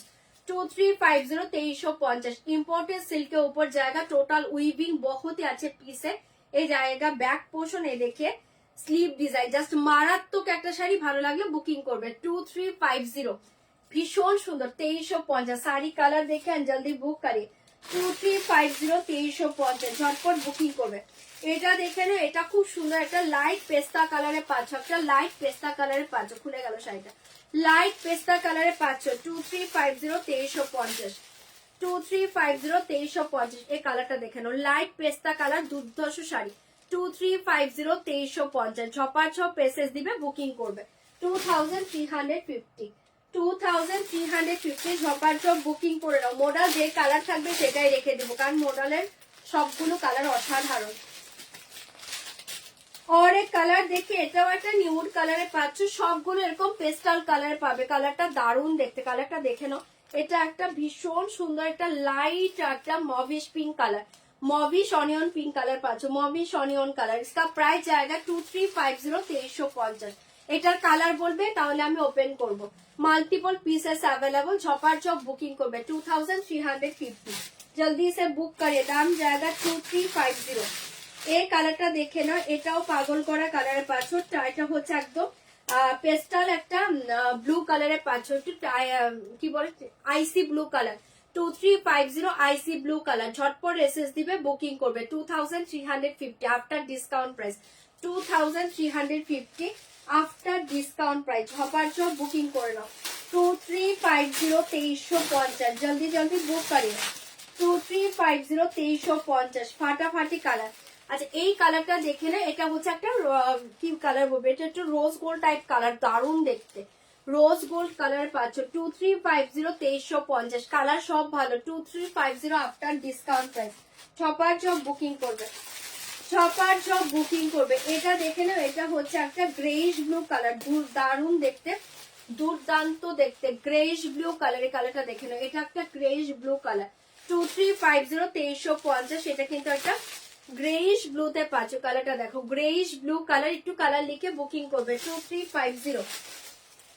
2350 2350 इम्पोर्टेड सिल्क के ऊपर जाएगा, टोटल वीविंग बहुत ही अच्छे पीस है। ये जाएगा बैक पोर्शन, ये देखिए स्लीव डिजाइन জাস্ট মারাত্মক একটা শাড়ি, ভালো লাগলে বুকিং করবে 2350 ভীষণ সুন্দর 2350 শাড়ি কালার দেখে জলদি বুক করিয়ে 2350 2350 ঝটপট বুকিং করবে। এটা দেখে না, এটা খুব সুন্দর একটা লাইট পেস্তা কালারে পাচ্ছ, একটা লাইট পেস্তা কালারে পাচ্ছ, খুলে গেল শাড়িটা, লাইট পেস্তা কালারে পাচ্ছ 2350 2350 2350 2350। এই কালারটা দেখে নাও, লাইট পেস্তা কালার দুর্ধর্ষ শাড়ি 2350 2350 ঝপার ঝপ পেসেস দিবে বুকিং করবে 2350 2350 ঝপার ঝপ বুকিং করে নাও। মডেল যে কালার থাকবে সেটাই রেখে দেবো কারণ মডেলের সবগুলো কালার অসাধারণ। और एक কালার দেখে এটাও একটা নিউড কালারে পাচ্ছ, সবগুলো এরকম পেস্টাল কালারে পাবে, কালারটা দারুণ দেখতে, কালারটা দেখে নাও। এটা একটা ভীষণ সুন্দর একটা লাইট একটা mauvish pink colour, mauvish onion pink colour পাচ্ছ, মভিশ অনিয়ন কালার। इसका प्राइस जाएगा 2350 2350। এটার কালার বলবে তাহলে আমি ওপেন করব, মাল্টিপল পিসেস अवेलेबल, ঝপার ঝপ বুকিং করবে 2350। জলদি সে বুক করিয়ে, দাম জায়গা 2350। এই কালারটা দেখে নাও, এটাও পাগল করা কালারে পাচ্ছ, এটা হচ্ছে একদম পেস্টাল একটা ব্লু কালারে পাচ্ছ, একটু কি বলে icy blue colour 2350 icy blue colour, ঝটপট এসএস দিবে বুকিং করবে 2350 after discount price 2350 after discount price, ঝপার ঝপ বুকিং করে নাও 2350 2350 জলদি জলদি বুক করিয়ে 2350 2350 ফাটাফাটি কালার। আচ্ছা এই কালারটা দেখে না, এটা হচ্ছে একটা কি কালার বলবে, এটা একটু রোজ গোল্ড টাইপ কালার, দারুণ দেখতে রোজ গোল্ড কালার পাচ্ছ 2350 2350 কালার সব ভালো 2350 আফটার ডিসকাউন্ট প্রাইস, ছপার জব বুকিং করবে ছপার জব বুকিং করবে। এটা দেখে নাও, এটা হচ্ছে একটা গ্রেইশ ব্লু কালার, দারুণ দেখতে দুর্দান্ত দেখতে গ্রেইশ ব্লু কালার, এই কালারটা দেখে নাও, এটা একটা গ্রেইশ ব্লু কালার 2350 2350। এটা কিন্তু একটা গ্রেইশ ব্লুতে পাচ্ছ, কালারটা দেখো গ্রেইশ ব্লু কালার, একটু কালার লিখে বুকিং করবে 2350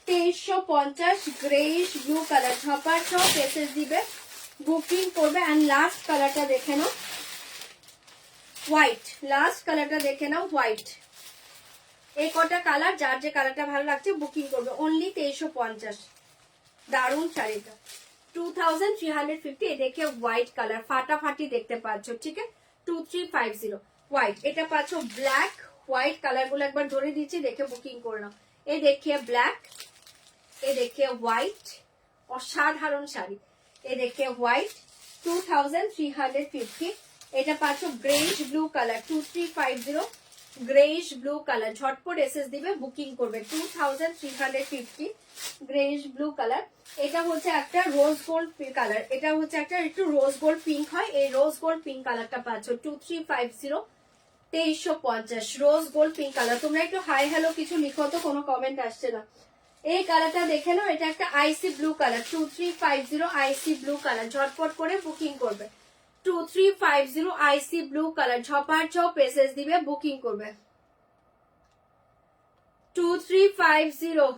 2350 গ্রেইশ ব্লু কালার, ঝপার ঝপ এসএস দিবে বুকিং করবে। এন্ড লাস্ট কালারটা দেখে নাও হোয়াইট, লাস্ট কালারটা দেখে নাও হোয়াইট। এই কটা কালার যার যে কালারটা ভালো লাগছে বুকিং করবে অনলি 2350। দারুণ শাড়িটা 2350। দেখে হোয়াইট কালার ফাটাফাটি দেখতে পাচ্ছ, ঠিক আছে 2350 হোয়াইট। এটা পাচ্ছ ব্ল্যাক হোয়াইট কালার গুলো একবার ধরে দিচ্ছি, দেখে বুকিং করে নাও। এই দেখিয়ে ব্ল্যাক, এ দেখিয়ে হোয়াইট, অসাধারণ শাড়ি। এ দেখিয়ে হোয়াইট 2350। এটা পাচ্ছ greyish blue colour 2350 greyish blue colour, ঝটপট এসএস দিবে বুকিং করবে 2350 গ্রেইশ ব্লু কালার। এটা হচ্ছে একটা রোজ গোল্ড কালার, এটা হচ্ছে একটা একটু রোজ গোল্ড পিঙ্ক হয়, এই রোজ গোল্ড পিঙ্ক কালারটা পাচ্ছ 2350 2350 রোজ গোল্ড পিঙ্ক কালার। তোমরা একটু হাই হ্যালো কিছু লিখো তো, কোনো কমেন্ট আসছে না। এই কালারটা দেখে নাও, এটা একটা icy blue colour 2350 icy blue colour, ঝটপট করে বুকিং করবে 2350 আইসি ব্লু কালার, ঝপার ঝপ এসএস দিবে বুকিং করবে। 2350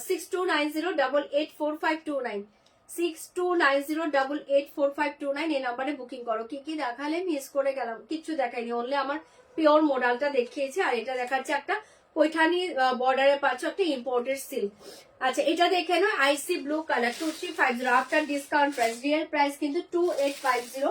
6290884529 6290884529 এই নাম্বারে বুকিং করো। কি কি দেখালে মিস করে গেলাম, কিচ্ছু দেখাইনি, অনলি আমার পিওর মডেলটা দেখিয়েছি। আর এটা দেখাচ্ছে একটা পৈঠানি বর্ডারে পাচ্ছ একটা ইম্পোর্টেড সিল্ক। আচ্ছা এটা দেখে নাও, icy blue colour 2350 after discount price, real price কিন্তু 2850,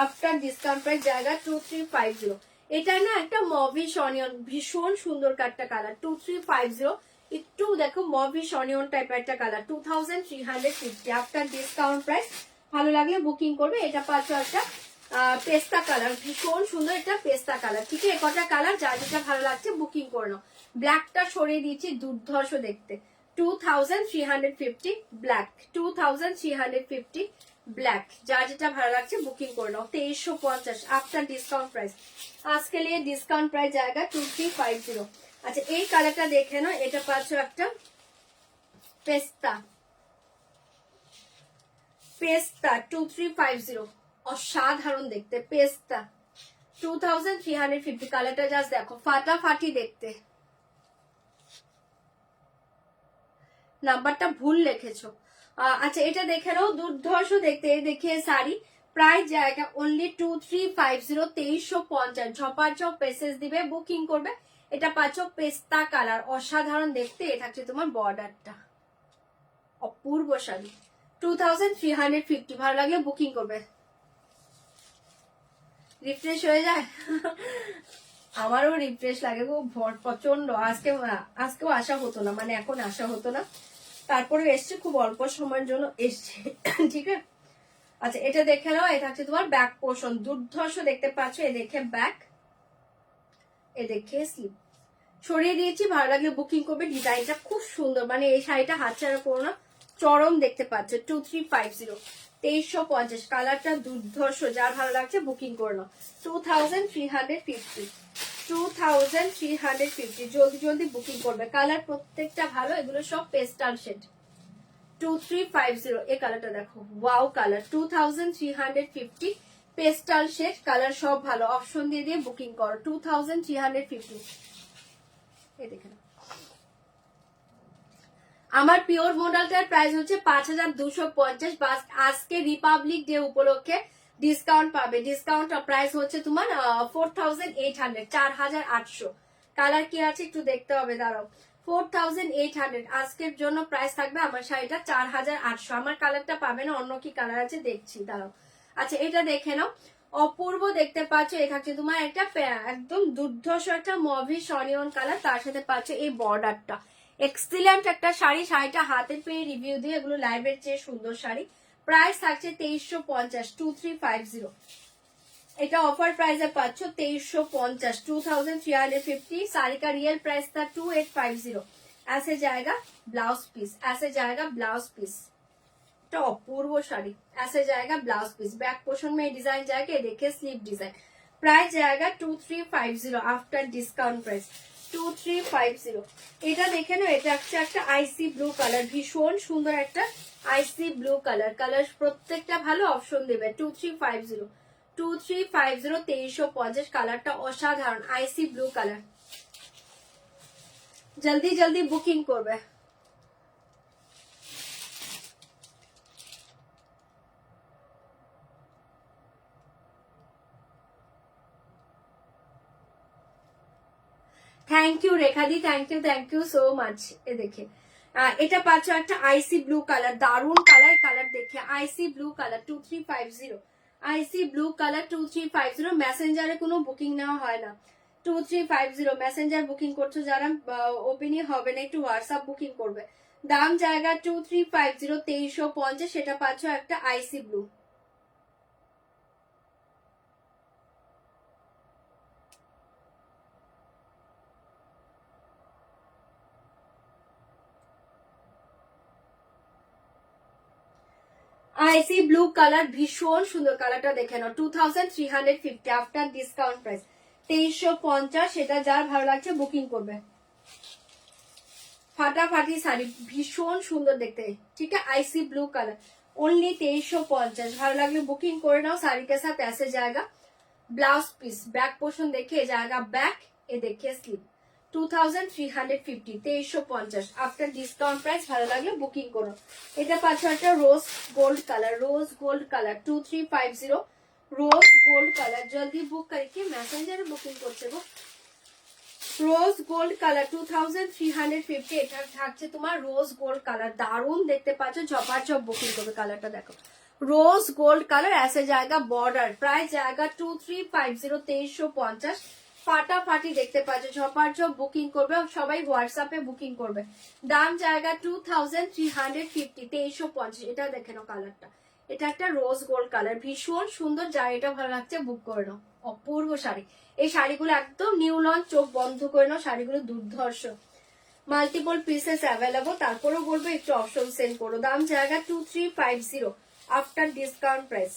আফটার ডিসকাউন্ট প্রাইস জায়গা 2350। এটা না একটা মভিশ অনিয়ন, ভীষণ সুন্দর একটা কালার 2350, একটু দেখো মভিশ অনিয়ন টাইপের একটা কালার 2350 আফটার ডিসকাউন্ট প্রাইস। ভালো লাগলে বুকিং করবে। এটা পাচ্ছ একটা পেস্তা কালার, ভীষণ সুন্দর একটা পেস্তা কালার। ঠিক আছে, কটা কালার যার যেটা ভালো লাগছে বুকিং করে নাও। ব্ল্যাকটা সরিয়ে দিচ্ছি, দুর্ধর্ষ দেখতে 2350 ব্ল্যাক, 2350 ব্ল্যাক, যার যেটা ভালো লাগছে বুকিং করে নাও। 2350 আফটার ডিসকাউন্ট প্রাইস, আজকে নিয়ে ডিসকাউন্ট প্রাইস জায়গা 2350। আচ্ছা এই কালারটা দেখে নাও, এটা পাচ্ছ একটা পেস্তা, পেস্তা 2350, অসাধারণ দেখতে পেস্তা 2350। কালারটা জাস্ট দেখো, ফাটাফাটি দেখতে। নাম্বারটা ভুল লিখেছো। আচ্ছা এটা দেখে নাও, দুর্ধর্ষ দেখতে। দেখে শাড়ি প্রাইস জায়গা অনলি 2350, 2350, ঝপার ঝপ পেসেস দিবে, বুকিং করবে। এটা পাচ্ছ পেস্তা কালার, অসাধারণ দেখতে। এটা হচ্ছে তোমার বর্ডারটা, অপূর্ব শাড়ি 2350। ভালো লাগলে বুকিং করবে। রিফ্রেশ হয়ে যায় আমারও রিফ্রেশ লাগে গো প্রচন্ড। আজকেও আসা হতো না, মানে এখন আসা হতো না, তারপরে এসছে, খুব অল্প সময়ের জন্য এসছে। ঠিক আছে। আচ্ছা এটা দেখে নাও, এটা হচ্ছে তোমার ব্যাক পোর্শন, দুর্ধর্ষ দেখতে পাচ্ছ। এ দেখে ব্যাক, এ দেখে স্লিপ, সরিয়ে দিয়েছি। ভালো লাগলে বুকিং করবে। ডিজাইনটা খুব সুন্দর, মানে এই শাড়িটা হাতছাড়া করো না, চরম দেখতে পাচ্ছ। 2350, 2350, কালারটা দুর্ধর্ষ, যার ভালো লাগছে বুকিং করে নাও। 2350, 2350, জলদি জলদি বুকিং করবে। কালার প্রত্যেকটা ভালো, এগুলো সব পেস্টাল শেড। 2350 এই কালারটা দেখো, wow colour 2350, pastel shade colour, সব ভালো। অপশন দিয়ে দিয়ে বুকিং করো। 2350 এই দেখে নাও। আমার পিওর মডেলটার প্রাইস হচ্ছে 5250, বাস আজকে রিপাবলিক ডে উপলক্ষে ডিসকাউন্ট পাবে। ডিসকাউন্ট প্রাইস হচ্ছে তোমার 4800, 4800। কালার কি আছে একটু দেখতে হবে, দাঁড়াও। 4800 আজকের জন্য প্রাইস থাকবে। আমার শাড়িটা 4800। আমার কালারটা পাবে না, অন্য কি কালার আছে দেখছি, দাঁড়াও। আচ্ছা এটা দেখে নাও, অপূর্ব দেখতে পাচ্ছ। এটা হচ্ছে তোমার একটা একদম দুর্ধর্ষ একটা মভিশ অনিয়ন কালার, তার সাথে পাচ্ছ এই বর্ডারটা। এক্সিলেন্ট একটা শাড়ি, শাড়িটা হাতে পেয়ে রিভিউ দিয়ে, এগুলো লাইভের চেয়ে সুন্দর শাড়ি। প্রাইস থাকছে 2350, 2350। এটা অফার প্রাইসে পাচ্ছ 2350, 2350। শাড়ি का रियल प्राइस था 2850। ऐसे जाएगा ब्लाउज पीस, ऐसे जाएगा ब्लाउज पीस। तो अपूर्व শাড়ি, ऐसे जाएगा ब्लाउज पीस। बैक पोर्शन में डिजाइन जाएगा, देखिए स्लीव डिजाइन। प्राइस जाएगा 2350 आफ्टर डिस्काउंट प्राइस 2350। এটা দেখে নাও, এটা হচ্ছে একটা আইসি ব্লু কালার, ভীষণ সুন্দর একটা আইসি ব্লু কালার। কালার প্রত্যেকটা ভালো, অপশন দেবে। 2350, 2350, 2350, কালারটা অসাধারণ, আইসি ব্লু কালার। জলদি জলদি বুকিং করবে। থ্যাংক ইউ রেখাদি, থ্যাংক ইউ সো মাচ। এ দেখে এটা পাচ্ছ একটা আইসি ব্লু কালার, দারুন কালার। কালার দেখে icy blue colour 2350, icy blue colour 2350। মেসেঞ্জারে কোনো বুকিং নেওয়া হয় না। 2350 মেসেঞ্জার বুকিং করছো যারা, ওপেনই হবে না, একটু হোয়াটসঅ্যাপ বুকিং করবে। দাম জায়গা 2350, 2350। সেটা পাচ্ছ একটা আইসি ব্লু। আইসি ব্লু কালার, ভীষণ সুন্দর। কালারটা দেখে নাও, 2350 আফটার ডিসকাউন্ট প্রাইস 2350। সেটা যার ভালো লাগছে বুকিং করবে। ফাটাফাটি শাড়ি, ভীষণ সুন্দর দেখতে। ঠিক আছে, আইসি ব্লু কালার, ओनली 2350। ভালো লাগলে বুকিং করে নাও। শাড়ি के साथ ऐसे जाएगा ब्लाउज पीस। बैक पोर्शन देखिए जाएगा बैक, ये देखिए स्लीव। 2350, 2350 after discount price. ভালো লাগলে বুকিং করো। এটা পাচ্ছ একটা rose gold colour, rose gold colour 2350 rose gold colour. জলদি বুক করিয়ে মেসেঞ্জারে বুকিং করছে গো। Rose gold colour 2350। এটা থাকছে তোমার রোজ গোল্ড কালার, দারুন দেখতে পাচ্ছ, ঝপাঝপ বুকিং করবে। কালারটা দেখো, रोज गोल्ड कलर। ऐसे जाएगा बॉर्डर, प्राइस जाएगा 2350, 2350। ফাটাফাটি দেখতে পাচ্ছ, ঝপাঝপ বুকিং করবে, সবাই হোয়াটসঅ্যাপে বুকিং করবে। দাম জায়গা 2350, 2350। এটা দেখে নাও কালারটা, এটা একটা রোজ গোল্ড কালার, ভীষণ সুন্দর। যার এটা ভালো লাগছে বুক করে নাও। অপূর্ব শাড়ি, এই শাড়িগুলো একদম নিউ লঞ্চ, চোখ বন্ধ করে নাও, শাড়িগুলো দুর্ধর্ষ। মাল্টিপল পিসেস অ্যাভেলেবল, তারপরেও বলবো একটু অপশন সেন্ড করো। দাম জায়গা 2350 आफ्टर डिस्काउंट प्राइस।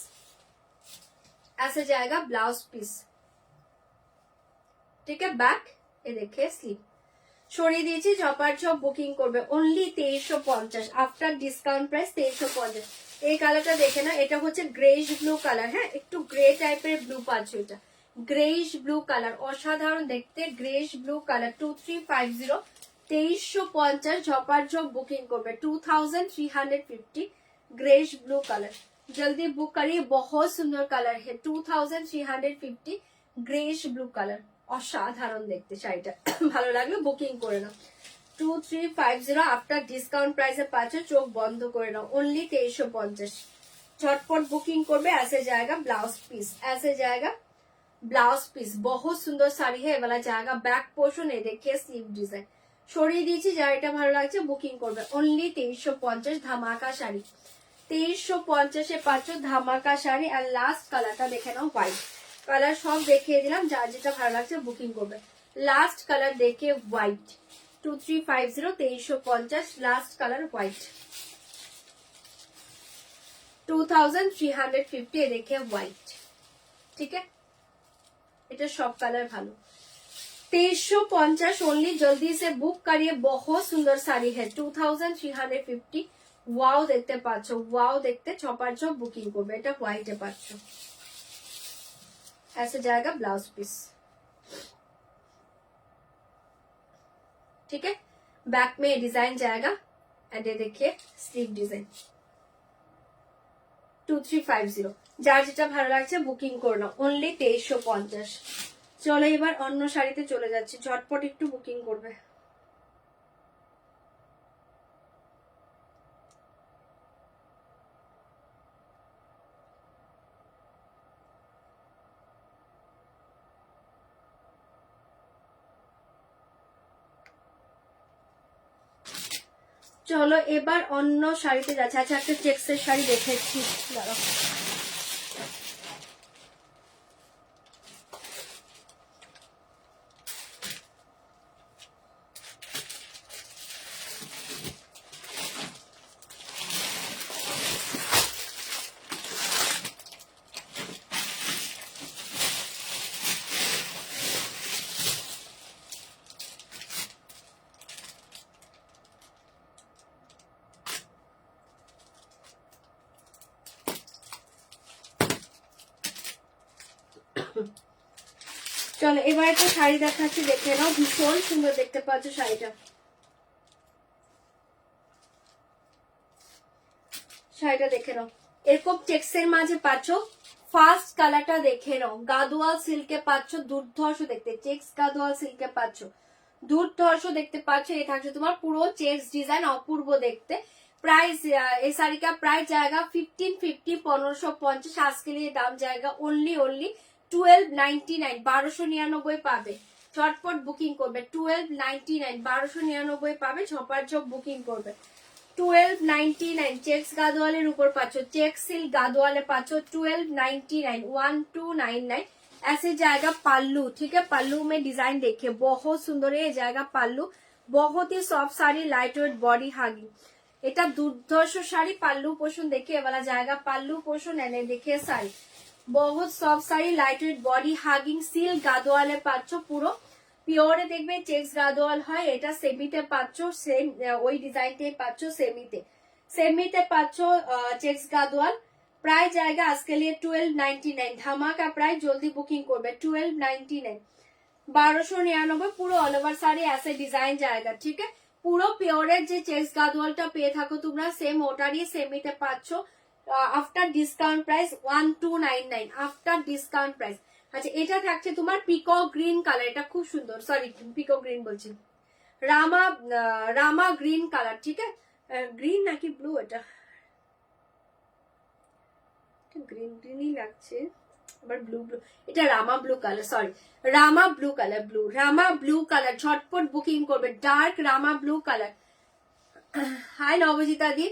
ऐसे जाएगा ब्लाउज पीस, ठीक है। बैक ये देखिए स्लीव সরিয়ে দিয়েছি, ঝপাঝপ বুকিং করবে। Only 2350 after discount price 2350। এই কালারটা দেখে না, এটা হচ্ছে গ্রেইশ ব্লু কালার। হ্যাঁ, একটু গ্রে টাইপের ব্লু পাচ্ছ, এটা গ্রেইশ ব্লু কালার, অসাধারণ দেখতে। গ্রেইশ ব্লু কালার 2350, 2350 ঝপাঝপ বুকিং করবে। 2350 ग्रेश ब्लू कलर, जल्दी बुक करिए, बहुत सुंदर कलर है। 2350 ग्रेश ब्लू कलर, অসাধারণ দেখতে শাড়িটা। ভালো লাগলে বুকিং করে নাও। 2350 আফটার ডিসকাউন্ট প্রাইসে পাচ্ছ, চোখ বন্ধ করে নাও। অনলি 2350 झटपट बुकिंग করবে। ऐसे जाएगा ब्लाउज पीस, ऐसे जाएगा ब्लाउज पीस, बहुत सुंदर শাড়ি है। वाला जाएगा बैक पोर्शन, ये देखिए स्लीव डिजाइन সরিয়ে দিয়েছি। যার এটা ভালো লাগছে বুকিং করবে। অনলি 2350 ধামাকা শাড়ি, 2350 পাচ্ছ ধামাকা শাড়ি। আর লাস্ট কালারটা দেখে নাও, হোয়াইট কালার। সব দেখিয়ে দিলাম, যার যেটা ভালো লাগছে বুকিং করবে। লাস্ট কালার দেখে হোয়াইট 2350, 2350 লাস্ট কালার হোয়াইট 2350 দেখে হোয়াইট, ঠিক है। এটা সব কালার ভালো। 2350 ओनली, जल्दी से बुक करिए। बहुत सुंदर साड़ी है 2350। ওয়াও দেখতে পাচ্ছ, ওয়াও দেখতে ছপার বুকিং করবে। এটা হোয়াইটে পাচ্ছ। ऐसे जाएगा ब्लाउज पीस, ठीक है। बैक में डिजाइन जाएगा एंड ये देखिए स्लीव डिजाइन 2350। যার যেটা ভালো লাগছে বুকিং করে নাও। অনলি 2350। চলো এবার অন্য শাড়িতে চলে যাচ্ছি, ঝটপট একটু বুকিং করবে। চলো এবার অন্য শাড়িতে যাচ্ছে। আচ্ছা, একটা চেক্সের শাড়ি দেখেছি, দাঁড়াও। চলো এবার একটা শাড়ি দেখাচ্ছি, দেখে নাও। ভীষণ সুন্দর দেখতে পাচ্ছ শাড়িটা, শাড়িটা দেখে নাও। এরকম চেক্সের মাঝে পাচ্ছ। ফার্স্ট কালারটা দেখে নাও, গাদোয়াল সিল্কে পাচ্ছ, দুর্ধর্ষ দেখতে। চেক্স গাদোয়াল সিল্কে পাচ্ছ, দুর্ধর্ষ দেখতে পাচ্ছ। এ থাকছে তোমার পুরো চেক্স ডিজাইন, অপূর্ব দেখতে। प्राइस ये साड़ी का प्राइस जाएगा 1550, 1550। आज के लिए दाम जाएगा ओनली 1299, 1299 পাবে। ঝটপট বুকিং করবে। 1299, 1299 পাবে। ঝপাঝপ বুকিং করবে। 1299 চেক্স গাদোয়ালের উপর পাচ্ছ, চেক সিল্ক গাদোয়ালে পাচ্ছ 1299, 1299। ऐसे जाएगा पल्लू, ठीक है। पल्लू में डिजाइन देखिए, बहुत सुंदर है। जाएगा पल्लू, बहुत ही soft sari, light weight body hugging. এটা দুর্ধর্ষ শাড়ি। পাল্লু পোষণ দেখে वाला जाएगा पल्लू पोषण एने देखिए শাড়ি, बहुत soft sari, light weight body hugging. Silk গাদোয়ালে পাচ্ছ, পুরো পিওরে দেখবে চেক্স গাদোয়াল হয়। এটা সেমিতে পাচ্ছ, সেম ওই ডিজাইনটাই পাচ্ছ সেমিতে। সেমিতে পাচ্ছ চেক্স গাদোয়াল। প্রাইস जाएगा आज के लिए 1299, ধামাকা প্রাইস। জলদি বুকিং করবে। 1299, 1299 পুরো অল ওভার শাড়ি ऐसे ডিজাইন जाएगा, ঠিক আছে। পুরো পিওরের যে চেক্স গাদওয়ালটা পেয়ে থাকো তোমরা, সেম ওটারই সেমিতে পাচ্ছ after discount price 1299 after discount price. আচ্ছা এটা থাকছে তোমার পিকক গ্রিন কালার, এটা খুব সুন্দর, সরি পিকক গ্রিন বলছি, রামা গ্রিন কালার, ঠিক আছে। গ্রিন নাকি ব্লু, এটা গ্রিন গ্রিনই লাগছে, আবার ব্লু ব্লু, এটা রামা ব্লু কালার, সরি রামা ব্লু কালার, রামা ব্লু কালার, ঝটপট বুকিং করবে, ডার্ক রামা ব্লু কালার। হাই নবজিতা দি,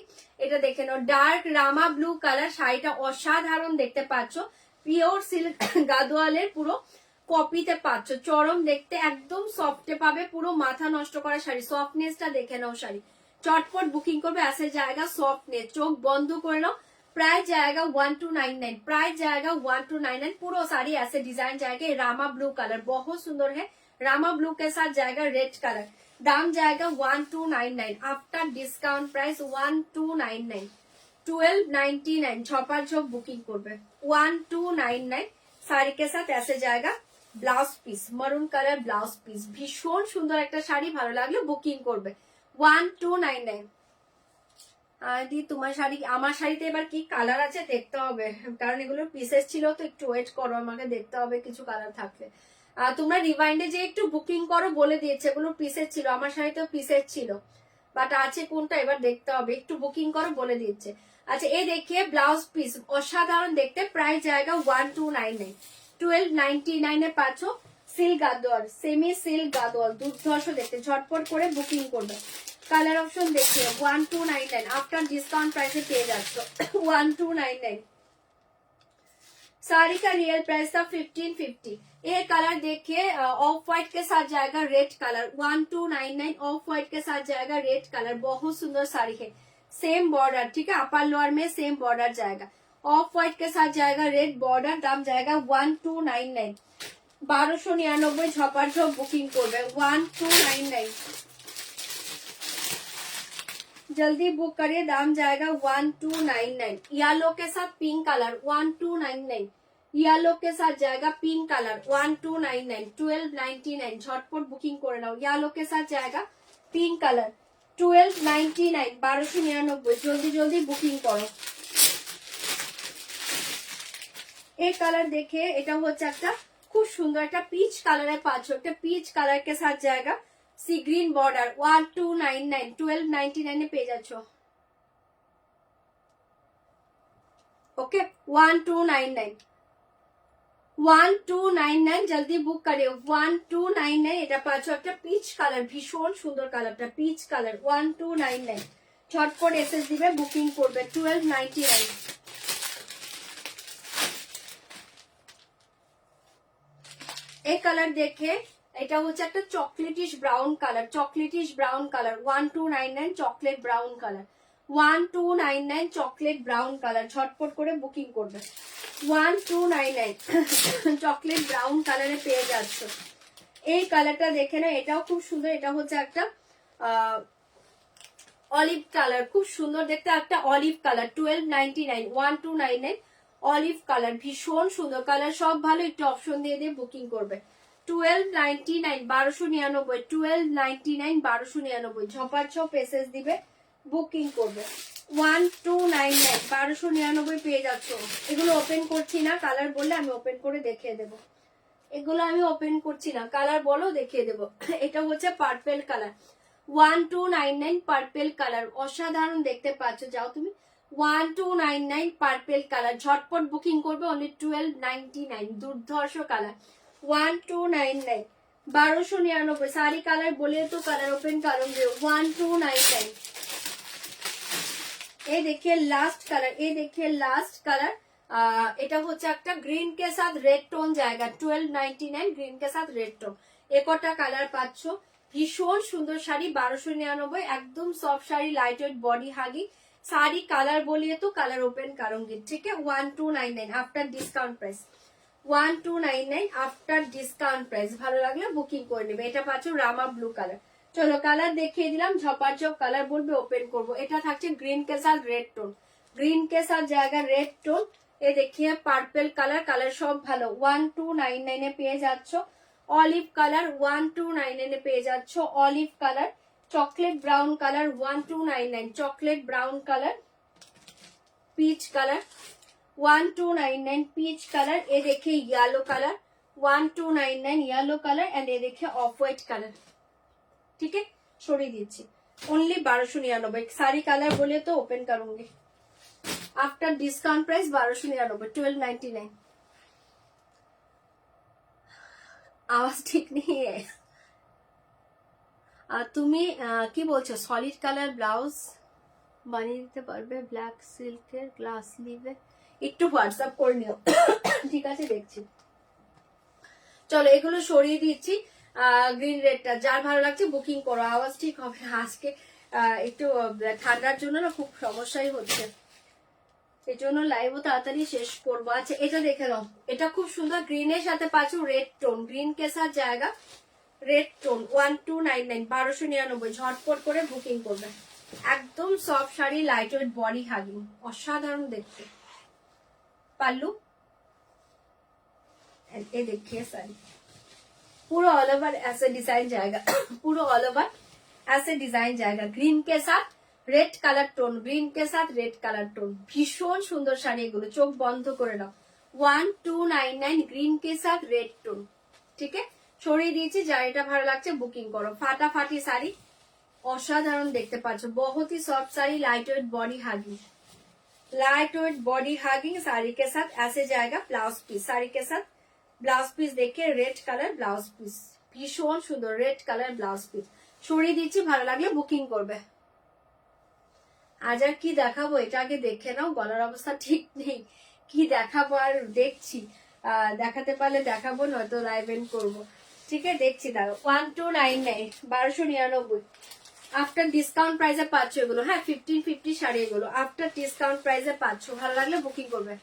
এটা দেখে নাও, ডার্ক রামা ব্লু কালার, শাড়িটা অসাধারণ দেখতে পাচ্ছ, পিওর সিল্ক গাদোয়ালের পুরো কপিতে পাচ্ছ, চরম দেখতে, একদম সফটে পাবে, পুরো মাথা নষ্ট করা শাড়ি, সফটনেসটা দেখে নাও শাড়ি, চটপট বুকিং করবে, আসে জায়গা সফটনেস, চোখ বন্ধ করে নাও, प्राइस जाएगा 1299, प्राइस जाएगा 1299, पूरा साड़ी ऐसे डिजाइन जाएगा, रामा ब्लू कलर बहुत सुंदर है, रामा ब्लू के साथ जाएगा रेड कलर, दाम जाएगा 1299 आफ्टर डिस्काउंट प्राइस 1299, 1299 छपा छप बुकिंग करबे 1299, साड़ी के साथ ऐसे जाएगा blouse piece, maroon colour blouse piece, भीषण सुंदर एक शाड़ी, भालो लागले बुकिंग करबे 1299। দি তোমার শাড়ি, আমার শাড়িতে এবার কি কালার আছে দেখতে হবে, কারণ এগুলো পিসেস ছিল, তো একটু ওয়েট করো, আমাকে দেখতে হবে কিছু কালার থাকলে। তোমরা রিভাইন্ডে যে একটু বুকিং করো, বলে দিয়েছে এগুলো পিসেস ছিল, আমার শাড়িতেও পিসেস ছিল, বাট আছে কোনটা এবার দেখতে হবে, একটু বুকিং করো বলে দিচ্ছে। আচ্ছা এই দেখিয়ে ব্লাউজ পিস অসাধারণ দেখতে, প্রাইস জায়গা 1299, 1299 এ পাচ্ছ silk Gadwal, semi silk Gadwal, দুর্ধর্ষ দেখতে, ঝটপট করে বুকিং করবে। कलर ऑप्शन देखिए 1299 आफ्टर डिस्काउंट प्राइस पे जाच्छो 1299, साड़ी का रियल प्राइस था 1550। ये कलर देखिए ऑफ व्हाइट के साथ जाएगा रेड कलर, 1299 ऑफ व्हाइट के साथ जाएगा रेड कलर, बहुत सुंदर साड़ी है, सेम बॉर्डर, ठीक है, अपर लोअर में सेम बॉर्डर जाएगा, ऑफ व्हाइट के साथ जाएगा रेड बॉर्डर, दाम जाएगा 1299, 1299 झपार झप बुकिंग करबे 1299, जल्दी बुक करिए, दाम जाएगा 1299, येलो के साथ पिंक कलर 1299, येलो के साथ जाएगा पिंक कलर 1299, 1299 झटपट बुकिंग करे नाओ, येलो के साथ जाएगा पिंक कलर 1299, 1299 जल्दी जल्दी बुकिंग करो। एक कलर देखे, এটা হচ্ছে একটা খুব সুন্দর একটা পিচ কালারের পাচ্ছ, একটা পিচ কালার के साथ जाएगा सी ग्रीन बॉर्डर 1299, 1299 पे जाच्छो, ओके 1299, 1299 जल्दी बुक करे 1299, এটা পাচ্ছ একটা পিচ কালার, ভীষণ সুন্দর কালারটা পিচ কালার 1299, ঝটপট এসএস দিবে বুকিং করবে 1299। এই কালার দেখে, এটা হচ্ছে একটা chocolatish brown colour, chocolatish brown colour 1299, chocolate brown colour 1299, chocolate brown colour, ঝটপট করে বুকিং করবে 1299 চকলেট ব্রাউন কালারে পেয়ে যাচ্ছ। এই কালারটা দেখে না, এটাও খুব সুন্দর, এটা হচ্ছে একটা অলিভ কালার, খুব সুন্দর দেখতে একটা অলিভ কালার 1299, 1299 অলিভ কালার, ভীষণ সুন্দর কালার, সব ভালো, একটু অপশন দিয়ে দিয়ে বুকিং করবে 1299, 1299, 1299, 1299 ঝপার ঝপ এসএস দিবে বুকিং করবে 1299, 1299 পেয়ে যাচ্ছ। এগুলো ওপেন করছি না, কালার বললে আমি ওপেন করে দেখিয়ে দেবো, এগুলো আমি ওপেন করছি না, কালার বলো দেখিয়ে দেবো। এটা হচ্ছে পার্পেল কালার 1299, পার্পেল কালার অসাধারণ দেখতে পাচ্ছ, যাও তুমি 1299 পার্পেল কালার, ঝটপট বুকিং করবে অনলি 1299, দুর্ধর্ষ কালার 1299, 1299 सारी कलर बोले तो कलर ओपन करूंगे 1299। ये देखिए लास्ट कलर, ये देखिए लास्ट कलर, এটা হচ্ছে একটা গ্রিন কে সাথ রেড টোন জায়গা 1299, গ্রিন কে সাথ রেড টোন, একটা কালার পাচ্ছ, ভীষণ সুন্দর শাড়ি 1299, একদম soft sari, light weight body হাগি, सारी कलर बोलिए तो कलर ओपन करूंगी, ठीक है 1299 after discount price 1299 after discount price, ভালো লাগলে বুকিং করে নেবে। এটা পাচ্ছ রামা ব্লু কালার, চলো কালার দেখিয়ে দিলাম, ঝপাঝপ কালার বলবে ওপেন করব। এটা থাকছে গ্রিন के साथ रेड टोन, ग्रीन के साथ जाएगा रेड टोन, ये देखिए पार्पल कलर, कलर सब ভালো 1299 এ পেয়ে যাচ্ছ, অলিভ কালার 1299 এ পেয়ে যাচ্ছ। Olive colour, chocolate brown colour 1299, chocolate brown colour, peach colour 1299, peach colour. এ দেখে yellow colour 1299, yellow colour and ये देखिए ऑफ व्हाइट कलर। ठीक है, छोड़ी दीजिए ओनली 1299। सारी कलर बोले तो ओपन करूंगी आफ्टर डिस्काउंट प्राइस 1299, 1299। आवाज ठीक नहीं है। তুমি কি বলছো? সলিড কালার ব্লাউজ বানিয়ে দিতে পারবে ব্ল্যাক সিল্কের গ্লাস লিভে? একটু হোয়াটসঅ্যাপ করে নিও। ঠিক আছে, দেখছি। চলো এগুলো সরিয়ে দিচ্ছি। গ্রিন রেডটা যার ভালো লাগছে বুকিং করো। আওয়াজ ঠিক হবে আজকে, একটু ঠান্ডার জন্য না খুব সমস্যাই হচ্ছে, এই জন্য লাইভও তাড়াতাড়ি শেষ করবো। আচ্ছা এটা দেখে নাও, এটা খুব সুন্দর গ্রিনের সাথে পাচ্ছ রেড টোন, গ্রিন কেসার জায়গা রেড টোন 1299, 1299। ঝটপট করে বুকিং করবে। একদম soft sari, light weight, body hugging, অসাধারণ দেখতে। পাল্লু ये देखिए साड़ी पूरा ऑल ओवर ऐसे डिजाइन जाएगा, पूरा ऑल ओवर ऐसे डिजाइन जाएगा। ग्रीन के साथ रेड कलर टोन, ग्रीन के साथ रेड कलर टोन, भीषण सुंदर শাড়ি এগুলো। চোখ বন্ধ করে নাও। 1299, গ্রিন के साथ रेड टोन। ঠিক আছে, ছড়িয়ে দিয়েছি। যার এটা ভালো লাগছে বুকিং করো। ফাটাফাটি শাড়ি, অসাধারণ দেখতে পাচ্ছ। बहुत ही soft sari, light weight body hugging, light weight body hugging sari के साथ ऐसे जाएगा। ब्लाउज पीस साड़ी के साथ ব্লাউজ পিস দেখে রেড কালার ব্লাউজ পিস, ভীষণ সুন্দর রেড কালার ব্লাউজ পিস। ছড়িয়ে দিচ্ছি, ভালো লাগলে বুকিং করবে। আজ আর কি দেখাবো এটা আগে দেখে নাও, গলার অবস্থা ঠিক নেই, কি দেখাবো আর দেখছি। দেখাতে পারলে দেখাবো, নয়তো লাইভ এন্ড করবো। ঠিক আছে, দেখছি দাঁড়ো। 1299, 1299 আফটার ডিসকাউন্ট প্রাইসে পাচ্ছ এগুলো। হ্যাঁ 1550 শাড়ি এগুলো আফটার ডিসকাউন্ট প্রাইসে পাচ্ছ। ভালো লাগলে বুকিং করবে।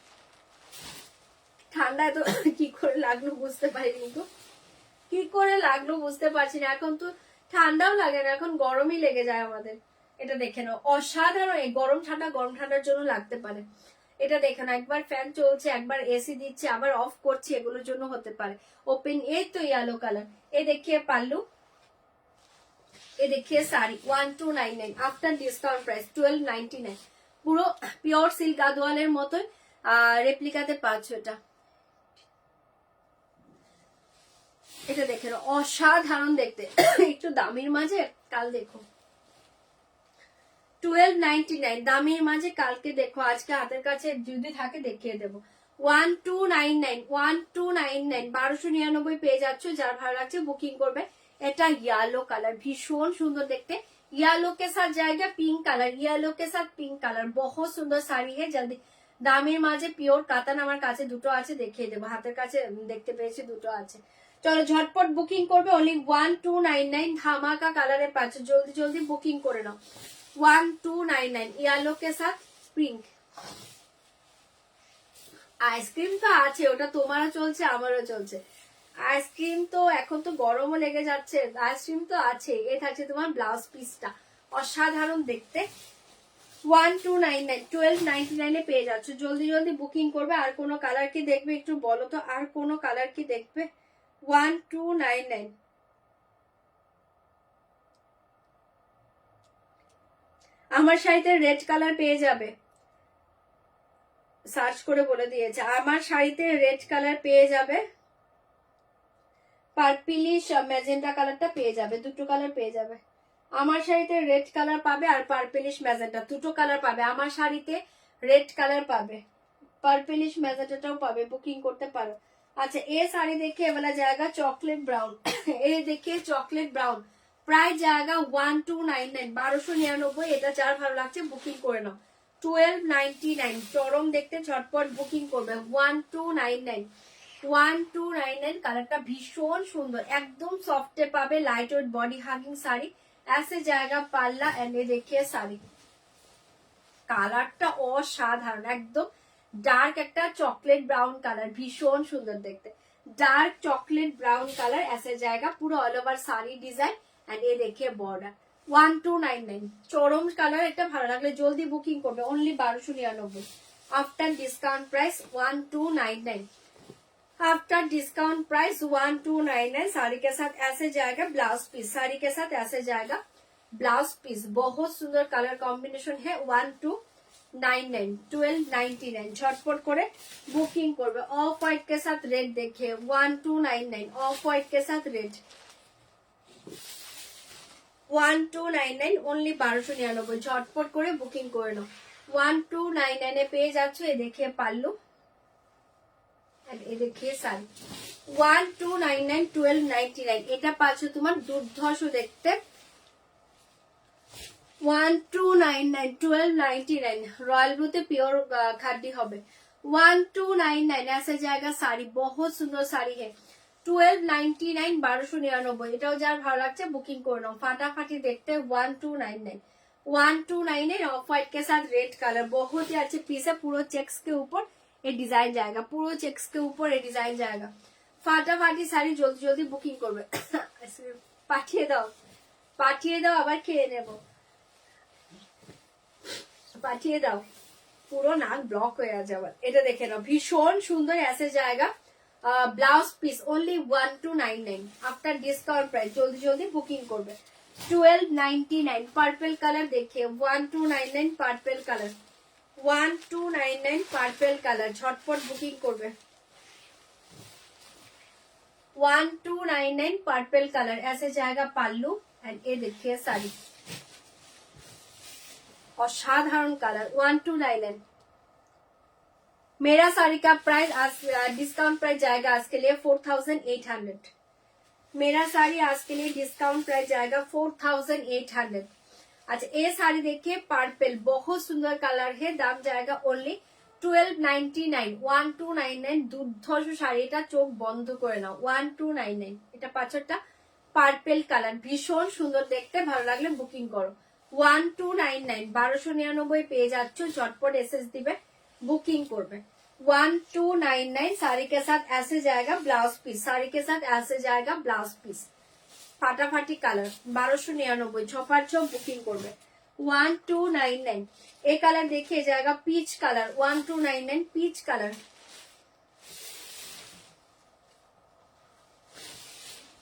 ঠান্ডায় তো কি করে লাগলো বুঝতে পারিনি, তো কি করে লাগলো বুঝতে পারছি না। এখন তো ঠান্ডাও লাগে না, এখন গরমই লেগে যায় আমাদের। এটা দেখে নাও, অসাধারণ। এই গরম ঠান্ডার জন্য লাগতে পারে। এটা দেখে নাও, একবার ফ্যান চলছে, একবার এসি দিচ্ছে, আবার অফ করছি, এগুলোর জন্য হতে পারে। ওপেন এই তো येलो কালার। এ দেখিয়ে পাল্লু, এ দেখিয়ে শাড়ি 1299 আফটার ডিসকাউন্ট প্রাইস 1299। পুরো পিওর সিল্ক গাদোয়ালের মতোই রেপ্লিকাতে পাচ্ছ এটা। এটা দেখে নাও, অসাধারণ দেখতে। একটু দামির মাঝে কাল দেখো 1299, দামির মাঝে কালকে দেখো, আজকে হাতের কাছে যদি থাকে দেখিয়ে দেবো। 1299, 1299, 1299 পেয়ে যাচ্ছ। যার ভালো লাগছে বুকিং করবে। এটা येलो কালার, ভীষণ সুন্দর দেখতে। येलो के साथ जाएगा पिंक कलर, येलो के साथ पिंक कलर, बहुत सुंदर শাড়ি है। জলদি দামের মাঝে পিওর কাতান আমার কাছে দুটো আছে, দেখিয়ে দেবো। হাতের কাছে দেখতে পেয়েছি দুটো আছে। চলো ঝটপট বুকিং করবে। অনলি 1299, ধামাকা কালারে পাচ্ছ। জলদি জলদি বুকিং করে নাও। 1299, येलो के साथ पिंक। আইসক্রিম তো আছে, ওটা তোমারও চলছে আমারও চলছে। আইসক্রিম তো এখন তো গরমও লেগে যাচ্ছে, আইসক্রিম তো আছে। এ থাকছে তোমার ব্লাউজ পিসটা, অসাধারণ দেখতে। 1299, 1299 পেয়ে যাচ্ছ। জলদি জলদি বুকিং করবে। আর কোনো কালার কি দেখবে একটু বলো তো, আর কোনো কালার কি দেখবে? 1299। আমার শাড়িতে রেড কালার পেয়ে যাবে, সার্চ করে বলে দিয়েছে। আমার শাড়িতে রেড কালার পেয়ে যাবে, পার্পলিশ ম্যাজেন্টা কালারটা পেয়ে যাবে, দুটো কালার পেয়ে যাবে। আমার শাড়িতে রেড কালার পাবে আর পার্পলিশ ম্যাজেন্টা, দুটো কালার পাবে। আমার শাড়িতে রেড কালার পাবে, পার্পলিশ ম্যাজেন্টাটাও পাবে, বুকিং করতে পারো। अच्छा ये साड़ी देखिए वाला जाएगा चॉकलेट ब्राउन। ये देखिए चॉकलेट ब्राउन, प्राइस जाएगा 1299, 1299। এটা যার ভালো লাগছে বুকিং করে নাও। 1299 চরম দেখতে, ঝটপট বুকিং করবে। 1299, 1299। কালারটা ভীষণ সুন্দর, একদম সফটে পাবে, light weight body hugging sari. ऐसे जाएगा পাল্লা এন্ড ये देखिए শাড়ি, কালারটা অসাধারণ, একদম ডার্ক একটা চকলেট ব্রাউন কালার, ভীষণ সুন্দর দেখতে। डार्क चॉकलेट ब्राउन कलर ऐसे जाएगा, पूरा all over sari design and ये देखिए बॉर्डर। 1299 চরম কালার। একটা ভালো লাগলে জলদি বুকিং করবে। Only 1299 after discount price 1299। After discount price 1299 sari के साथ ऐसे जाएगा ब्लाउज पीस, साड़ी के साथ ऐसे जाएगा ब्लाउज पीस। बहुत सुंदर कलर कॉम्बिनेशन है। 1299 1299 झटपट করে বুকিং করবে। অফ হোয়াইট के साथ रेड देखिए 1299 ऑफ व्हाइट के साथ रेड 1299 ओनली 1299 झटपट করে বুকিং করে নাও। 1299 এ পেয়ে যাচ্ছ। এই देखिए পাল্লু এই देखिए শাড়ি 1299 1299 এটা পাচ্ছ তোমার দুর্ধর্ষ দেখতে। 1299 1299 रॉयल ब्लू ते प्योर खादी হবে। 1299 ऐसे जाएगा साड़ी, बहुत सुंदर साड़ी है। 1299 1299 এটাও যার ভালো লাগছে বুকিং করে নাও ফাটাফাটি দেখতে। 1299 1299 ऑफ व्हाइट के साथ रेड कलर बहुत ही अच्छे पीस है। पूरा चेक्स के ऊपर ये डिजाइन जाएगा, पूरा चेक्स के ऊपर ये डिजाइन जाएगा। ফাটাফাটি শাড়ি জলদি জলদি বুকিং করবে। পাঠিয়ে দাও আবার খেয়ে নেব। পাঠিয়ে দাও, পুরো নাক ব্লক হয়ে যাবে। এটা দেখে নাও ভীষণ সুন্দর ऐसे जाएगा blouse piece only 1299 after discount price. জলদি জলদি বুকিং করবে। 1299 পার্পল কালার দেখে 1299 পার্পল কালার 1299 পার্পল কালার ঝটপট বুকিং করবে। 1299 পার্পল কালার ऐसे जाएगा पाल्लू एंड ये देखिए साड़ी असाधारण कलर 1299। मेरा साड़ी का प्राइस आज डिस्काउंट प्राइस जाएगा आज के लिए 4800। मेरा साड़ी आज के लिए डिस्काउंट प्राइस जाएगा 4800। अच्छा ये साड़ी देखिए पर्पल बहुत सुंदर कलर है। दाम जाएगा ओनली 1299 1299 দুর্ধর্ষ শাড়ি। এটা চোখ বন্ধ করে নাও 1299। এটা পাঁচটা পার্পল কালার ভীষণ সুন্দর দেখতে, ভালো লাগলে বুকিং করো। 1299 1299 পেয়ে যাচ্ছ। झटपट एसएस दिबे बुकिंग করবে। 1299 साड़ी के साथ ऐसे जाएगा ब्लाउज पीस, साड़ी के साथ ऐसे जाएगा ब्लाउज पीस ফাটাফাটি কালার 1299 ঝপার ঝপ বুকিং করবে। 1299 ये कलर देखिए जाएगा peach colour 1299 peach colour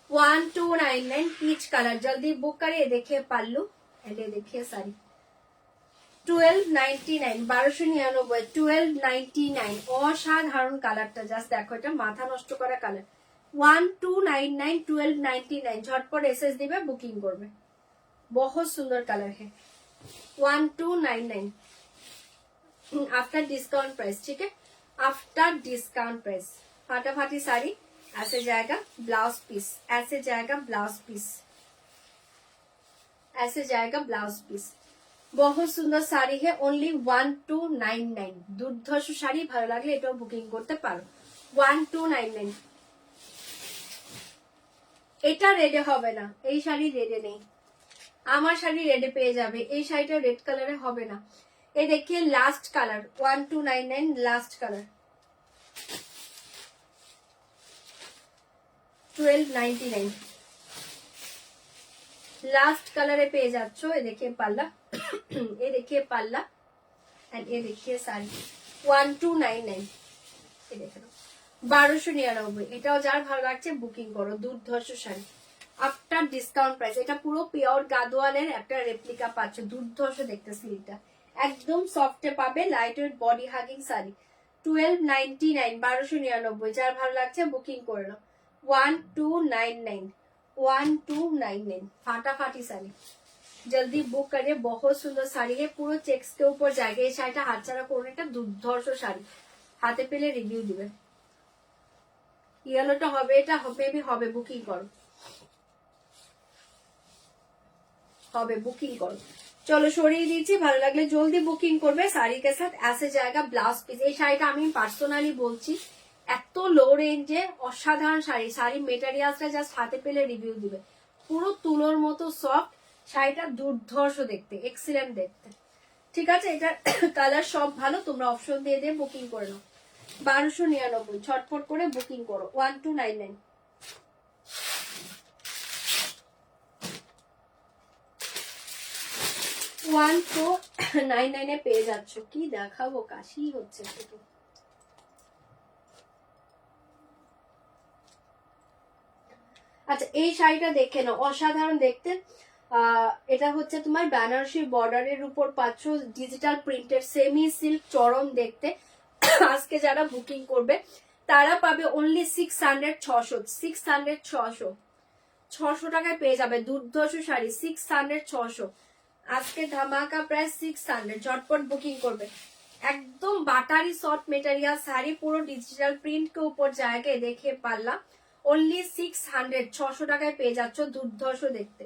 1299 peach colour जल्दी बुक करिए। देखिए पल्लू एंड ये देखिए साड़ी 1299 1299 1299 অসাধারণ কালারটা জাস্ট দেখো, এটা মাথা নষ্ট করা কালার। 1299 1299 झटपट एसएस दिबे बुकिंग করবে। बहुत सुंदर कलर है 1299 आफ्टर डिस्काउंट प्राइस। ठीक है आफ्टर डिस्काउंट प्राइस। फाटाफाटी साड़ी ऐसे जाएगा ब्लाउज पीस, ऐसे जाएगा ब्लाउज पीस, ऐसे जाएगा ब्लाउज पीस। बहुत सुंदर साड़ी है ओनली 1299। দুর্ধর্ষ শাড়ি ভালো লাগলে এটাও বুকিং করতে পারো। 1299 এটা রেডে হবে না, এই শাড়ি রেডে নেই। আমার শাড়ি রেডে পেয়ে যাবে, এই শাড়িটা রেড কালারে হবে না। ये देखिए last colour 1299 last colour 1299 last colour পেয়ে যাচ্ছ। ये देखिए पल्ला ये देखिए पल्ला एंड ये देखिए साड़ी 1299 ये देखो 1299। এটাও যার ভালো লাগছে বুকিং করো। দুর্ধর্ষ শাড়ি आफ्टर डिस्काउंट प्राइस। এটা পুরো পিওর গাদোয়ালের একটা রেপ্লিকা পাচ্ছ। দুর্ধর্ষ দেখতে সিলটা একদম সফটে পাবে, light weight body hugging sari 1299 1299। যার ভালো লাগছে বুকিং করে নাও 1299 1299 फाटाफाटी साड़ी जल्दी बुक करिए। बहुत सुंदर साड़ी है, पूरा चेक्स के ऊपर जाएगा। ये শাড়িটা হাতছাড়া করুন, একটা দুর্ধর্ষ শাড়ি। হাতে পেলে রিভিউ দিবে। ইয়েলোটা হবে, এটা মেবি হবে, বুকিং করো হবে, বুকিং করো। চলো সরিয়ে দিচ্ছি, ভালো লাগলে জলদি বুকিং করবে। শাড়ি के साथ ऐसे जाएगा ব্লাউজ পিস। এই শাড়িটা আমি পার্সোনালি বলছি এত লো রেঞ্জে অসাধারণ শাড়ি। শাড়ি মেটেরিয়ালসটা জাস্ট হাতে পেলে রিভিউ দিবে। পুরো তুলোর মতো সফট শাড়িটা, দুর্ধর্ষ দেখতে, এক্সিলেন্ট দেখতে। ঠিক আছে এটা কালার সব ভালো, তোমরা অপশন দিয়ে দিয়ে বুকিং করে নাও। 1299 ছটফট করে বুকিং করো 1299। 1299 এ পেয়ে যাচ্ছ। কি দেখাবো, কাশি হচ্ছে শুধু। আচ্ছা এই শাড়িটা দেখে নাও, অসাধারণ দেখতে। এটা হচ্ছে তোমার বেনারসি বর্ডারের উপর পাচ্ছ, ডিজিটাল প্রিন্টের সেমি সিল্ক, চরম দেখতে। আজকে যারা বুকিং করবে তারা পাবে অনলি 600 600 600 600 600 টাকায় পেয়ে যাবে দুর্ধর্ষ শাড়ি। 600 600 আজকে ধামাকা প্রায় 600। ঝটপট বুকিং করবে। একদম বাটারি সফট মেটেরিয়াল শাড়ি, পুরো ডিজিটাল প্রিন্ট के ऊपर জায়গায় দেখে পারলাম। অনলি 600 600 টাকায় পেয়ে যাচ্ছ দুর্ধর্ষ দেখতে।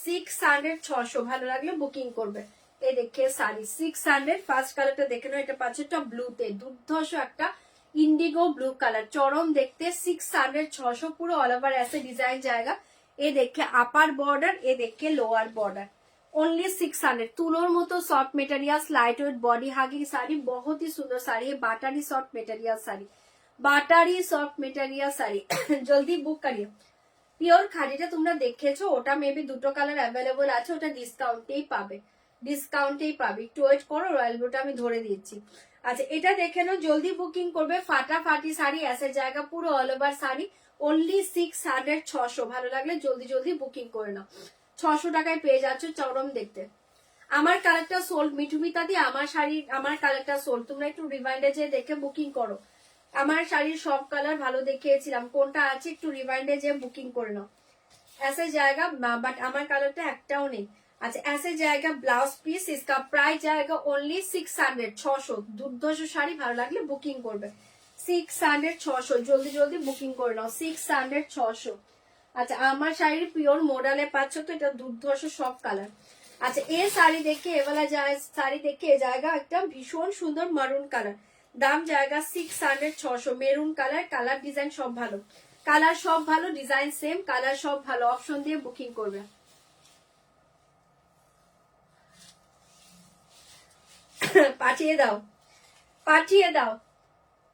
600 600 ভালো লাগলে বুকিং করবে। এই দেখে শাড়ি 600। ফার্স্ট কালারটা দেখে নাও, এটা পাচ্ছে একটা ব্লুতে, দুর্ধর্ষ একটা ইন্ডিগো ব্লু কালার, চরম দেখতে। 600 600 পুরো অল ওভার ऐसे ডিজাইন জায়গা। এ দেখে আপার বর্ডার, এ দেখে লোয়ার বর্ডার। ओनली 600। তুলোর মতো soft material, light weight body hugging sari, बहुत ही सुंदर sari. Buttery soft material sari, buttery soft material sari. জলদি বুক করিয়ে। পিওর খাদিটা তোমরা দেখেছো, ওটা মেবি দুটো কালার অ্যাভেলেবল আছে, ওটা ডিসকাউন্টেই পাবে, ডিসকাউন্টেই পাবে। একটু ওয়েট করো, রয়্যাল ব্লুটা আমি ধরে দিচ্ছি। আচ্ছা এটা দেখে নাও, জলদি বুকিং করবে। ফাটাফাটি শাড়ি, ऐसे জায়গা পুরো অল ওভার শাড়ি। ओनली 600 600 ভালো লাগলে জলদি জলদি বুকিং করে নাও। 600 টাকায় পেয়ে যাচ্ছ চরম দেখতে। আমার কালারটা সোল্ড মিঠুমিতা দি, আমার শাড়ি আমার কালারটা সোল্ড। তোমরা একটু রিমাইন্ডে যে দেখে বুকিং করো। আমার শাড়ির সব কালার ভালো দেখিয়েছিলাম, কোনটা আছে একটু রিমাইন্ডে যে বুকিং করে নাও। ऐसे जाएगा बट আমার কালারটা একটাও নেই। আচ্ছা ऐसे जाएगा ব্লাউজ পিস, इसका प्राइस जाएगा ओनली 600 600। দুর্ধর্ষ শাড়ি, ভালো লাগলে বুকিং করবে। 600 600 জলদি জলদি বুকিং করে নাও। 600 600। আচ্ছা আমার শাড়ির পিওর মডেলে পাচ্ছ তো, এটা দুর্ধর্ষ সব কালার। আচ্ছা এই শাড়ি দেখে এবেলা যায়, শাড়ি দেখে জায়গা একটা ভীষণ সুন্দর মারুন কালার, দাম জায়গা 600 600। মেরুন কালার, কালার ডিজাইন সব ভালো, কালার সব ভালো, ডিজাইন সেম, কালার সব ভালো। অপশন দিয়ে বুকিং করবে। পাঠিয়ে দাও, পাঠিয়ে দাও।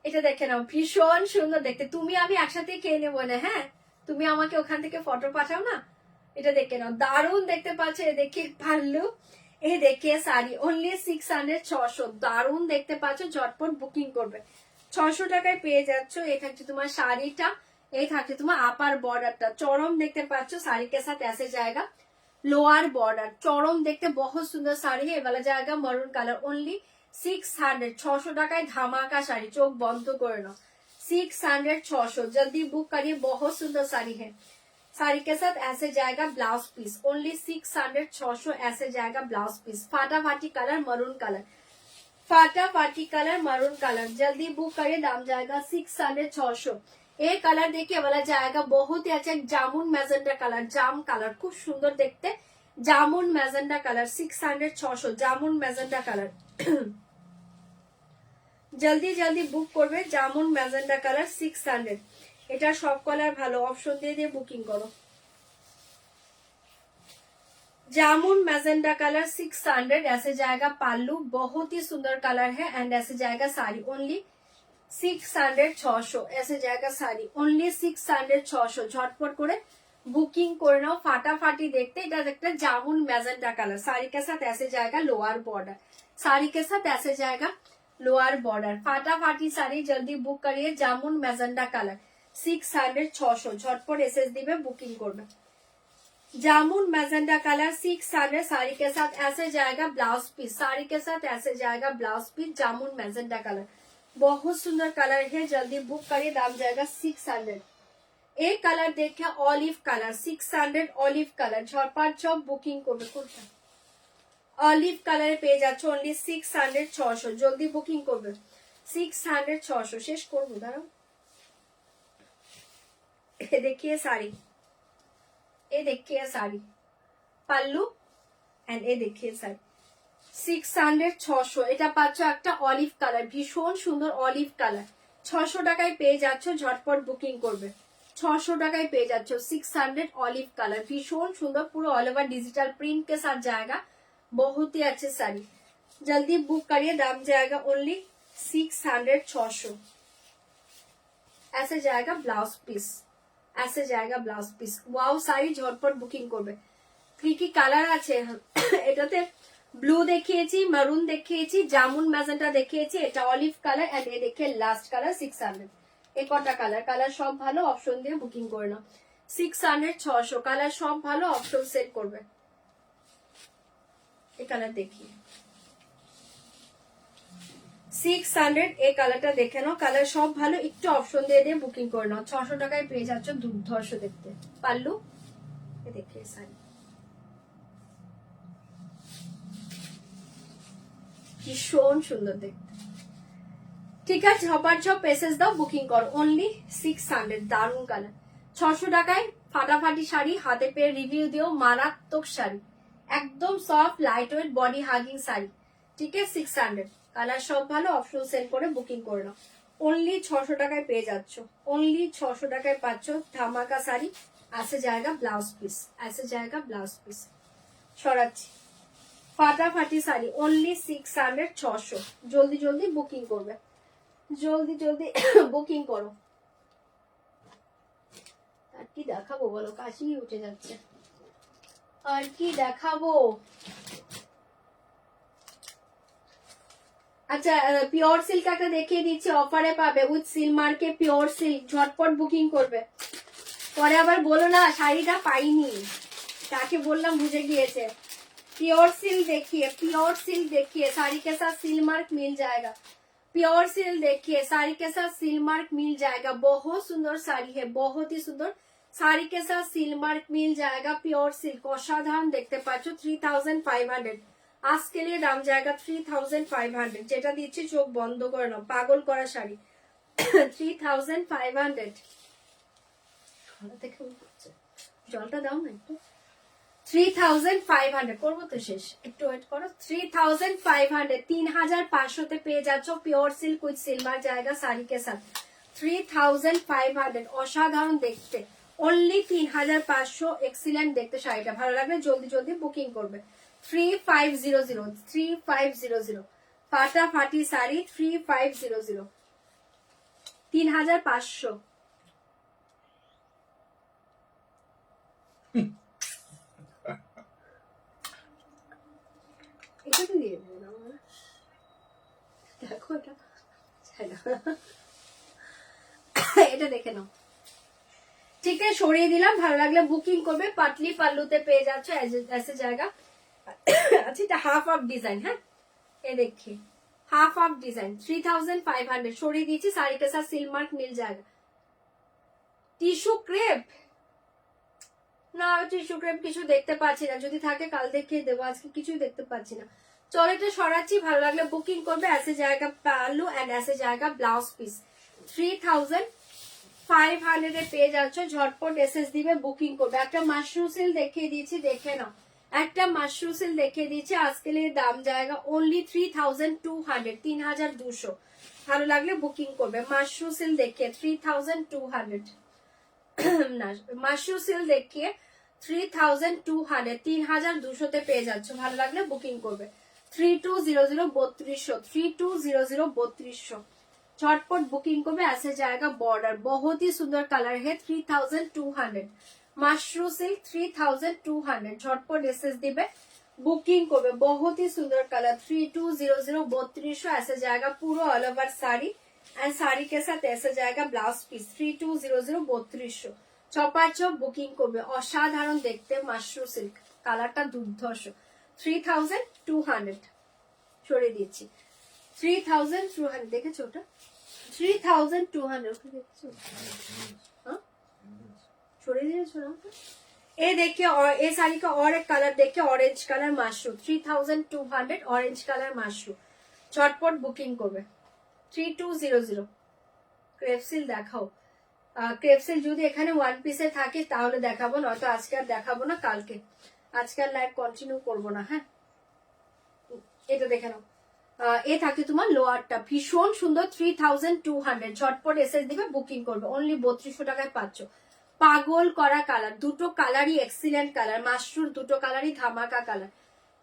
এটা দেখে নাও, ভীষণ সুন্দর দেখতে। তুমি আমি একসাথে খেয়ে নেবো না, হ্যাঁ তুমি আমাকে ওখান থেকে ফটো পাঠাও না। এটা দেখে নাও, দারুণ দেখতে পাচ্ছ। এ দেখে পারলু, এ দেখে শাড়ি, অনলি 600 600 দারুণ দেখতে পাচ্ছ। ঝটপট বুকিং করবে। 600 টাকায় পেয়ে যাচ্ছ। এই থাকছে তোমার শাড়িটা, এই থাকছে তোমার আপার বর্ডারটা, চরম দেখতে পাচ্ছ। শাড়ি के साथ ऐसे जाएगा लोअर बॉर्डर, চরম দেখতে, बहुत सुंदर শাড়ি। এ वाला जाएगा मरून कलर। ओनली 600 600 টাকায় ধামাকা শাড়ি, চোখ বন্ধ করে নাও। 600 600 जल्दी बुक करिए, बहुत सुंदर साड़ी है। साड़ी के साथ ऐसे जाएगा ब्लाउज पीस। ओनली 600 600 ऐसे जाएगा ब्लाउज पीस। फाटाफाटी कलर मरून कलर, फाटाफाटी कलर मरून कलर, जल्दी बुक करिए, दाम जाएगा 600 600। ये कलर देखिए वाला जाएगा बहुत ही अच्छा, जामुन मैजेंडा कलर, जाम कलर, खूब सुंदर देखते। जामुन मैजेंडा कलर 600 600 जामुन मैजेंडा कलर। जल्दी जल्दी बुक করবে। Jamun magenta colour 600। এটা সব কালার ভালো, অপশন দিয়ে দিয়ে বুকিং করো। जामुन मैजेंडा कलर 600। ऐसे जाएगा पाल्लू, बहुत ही सुंदर कलर है। एंड ऐसे जाएगा साड़ी, ओनली 600 600 ऐसे जाएगा साड़ी, ओनली 600 600। झटपट করে বুকিং করে নাও, ফাটাফাটি দেখতে। এটা দেখতে জামুন ম্যাজেন্ডা কালার, শাড়ি के साथ ऐसे जाएगा लोअर बॉर्डर, শাড়ি के साथ ऐसे जाएगा लोअर बॉर्डर। फाटाफाटी শাড়ি, জলদি বুক করিয়ে। Jamun magenta colour 600 600। ঝটপট এসএস দিবে, বুকিং করবে। जामुन मैजेंडा कलर 600। साड़ी के साथ ऐसे जाएगा ब्लाउज पीस, साड़ी के साथ ऐसे जाएगा ब्लाउज पीस। जामुन मैजेंडा कलर, बहुत सुंदर कलर है। जल्दी बुक करिए, दाम जाएगा 600। एक कलर देखिए ऑलिव कलर 600। ऑलिव कलर झटपट सब बुकिंग করবে। কোনটা অলিভ কালারে পেয়ে যাচ্ছে অনলি 600 600। জলদি বুকিং করবে। 600 600 শেষ করব, দাঁড়াও। এ देखिए साड़ी, ये देखिए साड़ी, পাল্লু এন্ড এ देखिए साड़ी। 600 600। এটা পাচ্ছ একটা অলিভ কালার, ভীষণ সুন্দর অলিভ কালার। 600 টাকায় পেয়ে যাচ্ছ, ঝটপট বুকিং করবে। 600 টাকায় পেয়ে যাচ্ছ 600 ऑलिव कलर, भीषण सुंदर, पूरा ऑल ओवर डिजिटल प्रिंट के साथ जाएगा, बहुत ही अच्छी साड़ी। जल्दी बुक करिए, दाम जाएगा ओनली 600 600। ऐसे जाएगा ब्लाउज पीस, ऐसे जाएगा ब्लाउज पीस। ওয়াও শাড়ি, ঝটপট বুকিং করবে। কি কি কালার আছে এটাতে? ব্লু দেখিয়েছি, মারুন দেখিয়েছি, জামুন ম্যাজেন্টা দেখিয়েছি, এটা অলিভ কালার এন্ড এ দেখে লাস্ট কালার 600। এই কটা কালার, কালার সব ভালো, অপশন দিয়ে বুকিং করে নাও। 600 600 কালার সব ভালো, অপশন সেট করবে। এই কালার দেখি 600, এই কালারটা দেখে নাও, কালার সব ভালো, একটু অপশন দিয়ে দিয়ে বুকিং করে নাও। 600 টাকায় পেয়ে যাচ্ছ, দুর্ধর্ষ দেখতে। পাল্লু দেখে শাড়ি ভীষণ সুন্দর দেখতে। ঠিক আছে, ঝপার ঝপ মেসেজ দাও, বুকিং করো। অনলি 600, দারুন কালার। 600 টাকায় ফাটাফাটি শাড়ি, হাতে পেয়ে রিভিউ দিও, মারাত্মক শাড়ি, একদম soft light weight body hugging sari. ঠিক আছে, 600, কালার সব ভালো, অপশন সেল করে বুকিং করে নাও। অনলি 600 টাকায় পেয়ে যাচ্ছ, অনলি 600 টাকায় পাচ্ছ ধামাকা শাড়ি। ऐसे जाएगा ब्लाउज पीस, ऐसे जाएगा ब्लाउज पीस। সরাচ্ছি ফাটাফাটি শাড়ি, অনলি 600 600। জলদি জলদি বুকিং করবে, জলদি জলদি বুকিং করো। আর কি দেখাবো বলো, কাশি উঠে যাচ্ছে, আর কি দেখাবো। আচ্ছা, পিওর সিল্ক একটা দেখিয়ে দিচ্ছি, অফারে পাবে উইথ সিল মার্কে পিওর সিল্ক, ঝটপট বুকিং করবে। পরে আবার বলো না শাড়িটা পাইনি, তাকে বললাম বুঝে গিয়েছে। प्योर सिल्क देखिए, प्योर सिल्क देखिए, साड़ी के साथ सिल मार्क मिल जाएगा। प्योर सिल्क देखिए, साड़ी के साथ सिल मार्क मिल जाएगा। बहुत सुंदर साड़ी है, बहुत ही सुंदर, साड़ी के साथ सिल मार्क मिल जाएगा। प्योर सिल्क असाधारण देखते पाচ্ছ। 3500 आज के लिए दाम जाएगा 3500, যেটা দিচ্ছি চোখ বন্ধ করে নাও, পাগল করা শাড়ি। 3500, জলটা দাও না একটু। 3500 করবো তো শেষ, একটু ওয়েট করো। 3500, 3500 তে পেয়ে যাচ্ছ পিওর সিল্ক উইথ সিলভার জায়গা শাড়ি কে সাথ। 3500 অসাধারণ দেখতে, অনলি 3500, এক্সিলেন্ট দেখতে শাড়িটা। ভালো লাগলে জলদি জলদি বুকিং করবে। 3500, 3500 ফাটাফাটি শাড়ি, 3500, 3500। এটা তো দিয়ে দেবে না, দেখো এটা, এটা দেখে নাও। ঠিক আছে, সরিয়ে দিলাম। ভালো লাগলে বুকিং করবে। পাটলি পাল্লুতে পেয়ে যাচ্ছ, ऐसे জায়গা। আচ্ছা, এটা হাফ অফ ডিজাইন, হ্যাঁ এ দেখি হাফ অফ ডিজাইন। 3500 সরিয়ে দিয়েছি, শাড়ি কে সাথ সিল মার্ক মিল जाएगा। টিস্যু ক্রেপ না, টিস্যু ক্রেপ কিছু দেখতে পাচ্ছি না, যদি থাকে কাল দেখিয়ে দেবো, আজকে কিছুই দেখতে পাচ্ছি না। চলো এটা সরাচ্ছি। ভালো লাগলে বুকিং করবে। ऐसे जाएगा পাল্লু এন্ড ऐसे जाएगा ব্লাউজ পিস। 3500 এ পেয়ে যাচ্ছ, ঝটপট এসএস দিবে, বুকিং করবে। একটা মাশরুম সিল দেখিয়ে দিয়েছি, দেখে নাও, একটা মাশরুম সিল দেখিয়ে দিয়েছি। আজকে দাম जाएगा ओनली 3200, 3200। ভালো লাগলে বুকিং করবে। মাশরুম সিল দেখিয়ে 3200, না মাশরুম সিল দেখিয়ে 3200, 3200 তে পেয়ে যাচ্ছ। ভালো লাগলে বুকিং করবে। 3200 3200, 3200 3200, झटपट बुकिंग को भी ऐसे जाएगा बॉर्डर। बहुत ही सुंदर कलर है। 3200 मशरू सिल्क, 3200 झटपट एसएस दिबे, बुकिंग को भी। बहुत ही सुंदर कलर 3200 3200 ऐसे जाएगा पूरा all over sari and sari के साथ ऐसे जाएगा ब्लाउज पीस। 3200 3200 चपाचप बुकिंग को भी। असाधारण देखते मशरू सिल्क, कलरটা দুর্ধর্ষ। 3200 সরিয়ে দিচ্ছি। 3200 দেখেছো ওটা, 3200 দেখেছো, हाँ সরিয়ে দিয়েছো না। ये देखिए, और ये साड़ी का और एक कलर देखिए, orange colour mashru. 3200 orange colour mashru, झटपट बुकिंग করবে। 3200 ক্রেপসিল দেখাও। ক্রেপসিল যদি এখানে ওয়ান পিসে থাকে তাহলে দেখাবো, নয়তো আজকে আর দেখাবো না, কালকে। আজকে আর লাইভ কন্টিনিউ করবো না। হ্যাঁ, এটা দেখে নাও। এ থাকে তোমার লোয়ারটা, ভীষণ সুন্দর। 3200 ঝটপট এসএস দিবে, বুকিং করবে। অনলি 3200 টাকায় পাচ্ছ। পাগল করা কালার, দুটো কালারই এক্সিলেন্ট কালার, মাশরুর দুটো কালারই ধামাকা কালার।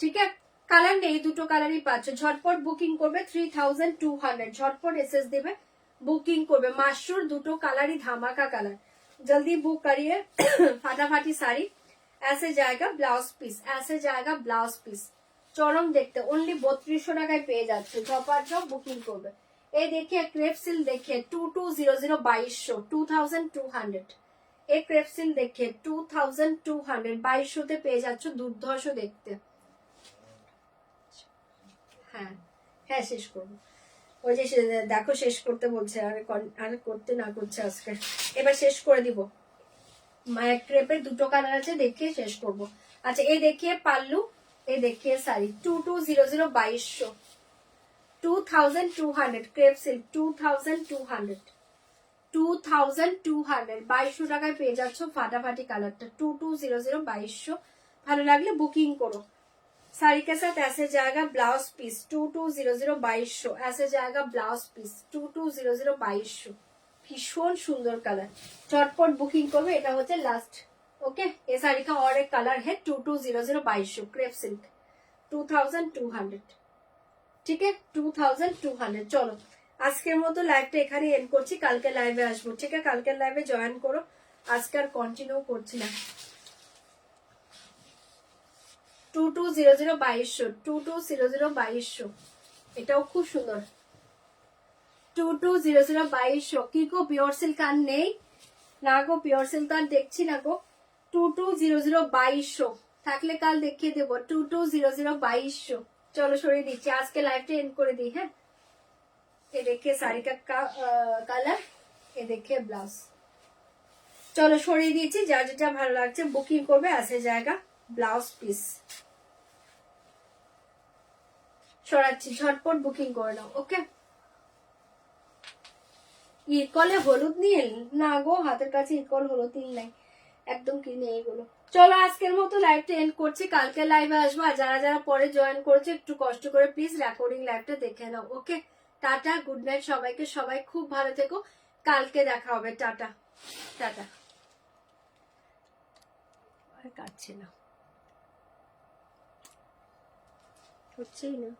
ঠিক আছে, কালার নেই, দুটো কালারই পাচ্ছ। ঝটপট বুকিং করবে। 3200 ঝটপট এসএস দিবে, বুকিং করবে। মাশরুর দুটো কালারই ধামাকা কালার, জলদি বুক করিয়ে। ফাটাফাটি শাড়ি। ऐसे जाएगा ब्लाउज पीस, ऐसे जाएगा ब्लाउज पीस, চরম দেখতে। অনলি 3200 টাকায় পেয়ে যাচ্ছে। ঝপাঝপ বুকিং করবে। এই দেখিয়ে ক্রেপ সিল দেখিয়ে 2200 2200, 2200 এই ক্রেপ সিল্ক দেখে 2200 2200-তে পেয়ে যাচ্ছ, দুর্ধর্ষ দেখতে। হ্যাঁ হ্যাঁ শেষ করবো, ওই যে দেখো শেষ করতে বলছে, আর করতে না করছে আজকে, এবার শেষ করে দিব। ক্রেপের দুটো কালার আছে, দেখিয়ে শেষ করব। আচ্ছা এই দেখিয়ে পাল্লু, এই দেখিয়ে শাড়ি 2200 2200 2200 ক্রেপ সিল্ক 2200 2200 টাকায় পেয়ে যাচ্ছ ফাটাফাটি কালারটা 2200 2200। ভালো লাগলে বুকিং করো। साड़ी के साथ ऐसे जाएगा ब्लाउज पीस 2200 2200, ऐसे जाएगा ब्लाउज पीस 2200 2200। ভীষণ সুন্দর কালার, চটপট বুকিং করবে। এটা হচ্ছে লাস্ট। ओके ये साड़ी का और एक कलर है 2200 2200 क्रेप सिल्क 2200। ঠিক আছে 2200। চলো আজকের মতো লাইভটা এখানে এন্ড করছি, কালকে লাইভে আসবো। ঠিক আছে কালকে লাইভে জয়েন করো, আজকে আর কন্টিনিউ করছি না। 2200 2200 2200 2200, এটাও খুব সুন্দর। 2200 2200। কি গো পিওর সিল্ক আর নেই? না গো পিওর সিল্ক আর দেখছি না গো। 2200 2200 থাকলে কাল দেখিয়ে দেবো। 2200 2200। চলো সরিয়ে দিচ্ছি, আজকে লাইভটা এন্ড করে দিই। হ্যাঁ ये देखिए साड़ी का কালার, ये देखिए ব্লাউজ। চলো সরিয়ে দিয়েছি, যার যেটা ভালো লাগছে বুকিং করবে, আসে জায়গা ব্লাউজ পিস সরাচ্ছি, ঝটপট বুকিং করে নাও। ওকে ইরকলে হলুদ নীল না গো, হাতের কাছে ইরকল হলুদ নীল নাই, একদম কিনে এগুলো। চলো আজকের মতো লাইভটা এন্ড করছি, কালকে লাইভে আসবো। আর যারা যারা পরে জয়েন করছে একটু কষ্ট করে প্লিজ রেকর্ডিং লাইভটা দেখে নাও। ওকে টাটা, গুড নাইট সবাইকে, সবাই খুব ভালো থেকো, কালকে দেখা হবে। Tata tata. আর কাটছে না, হচ্ছেই না।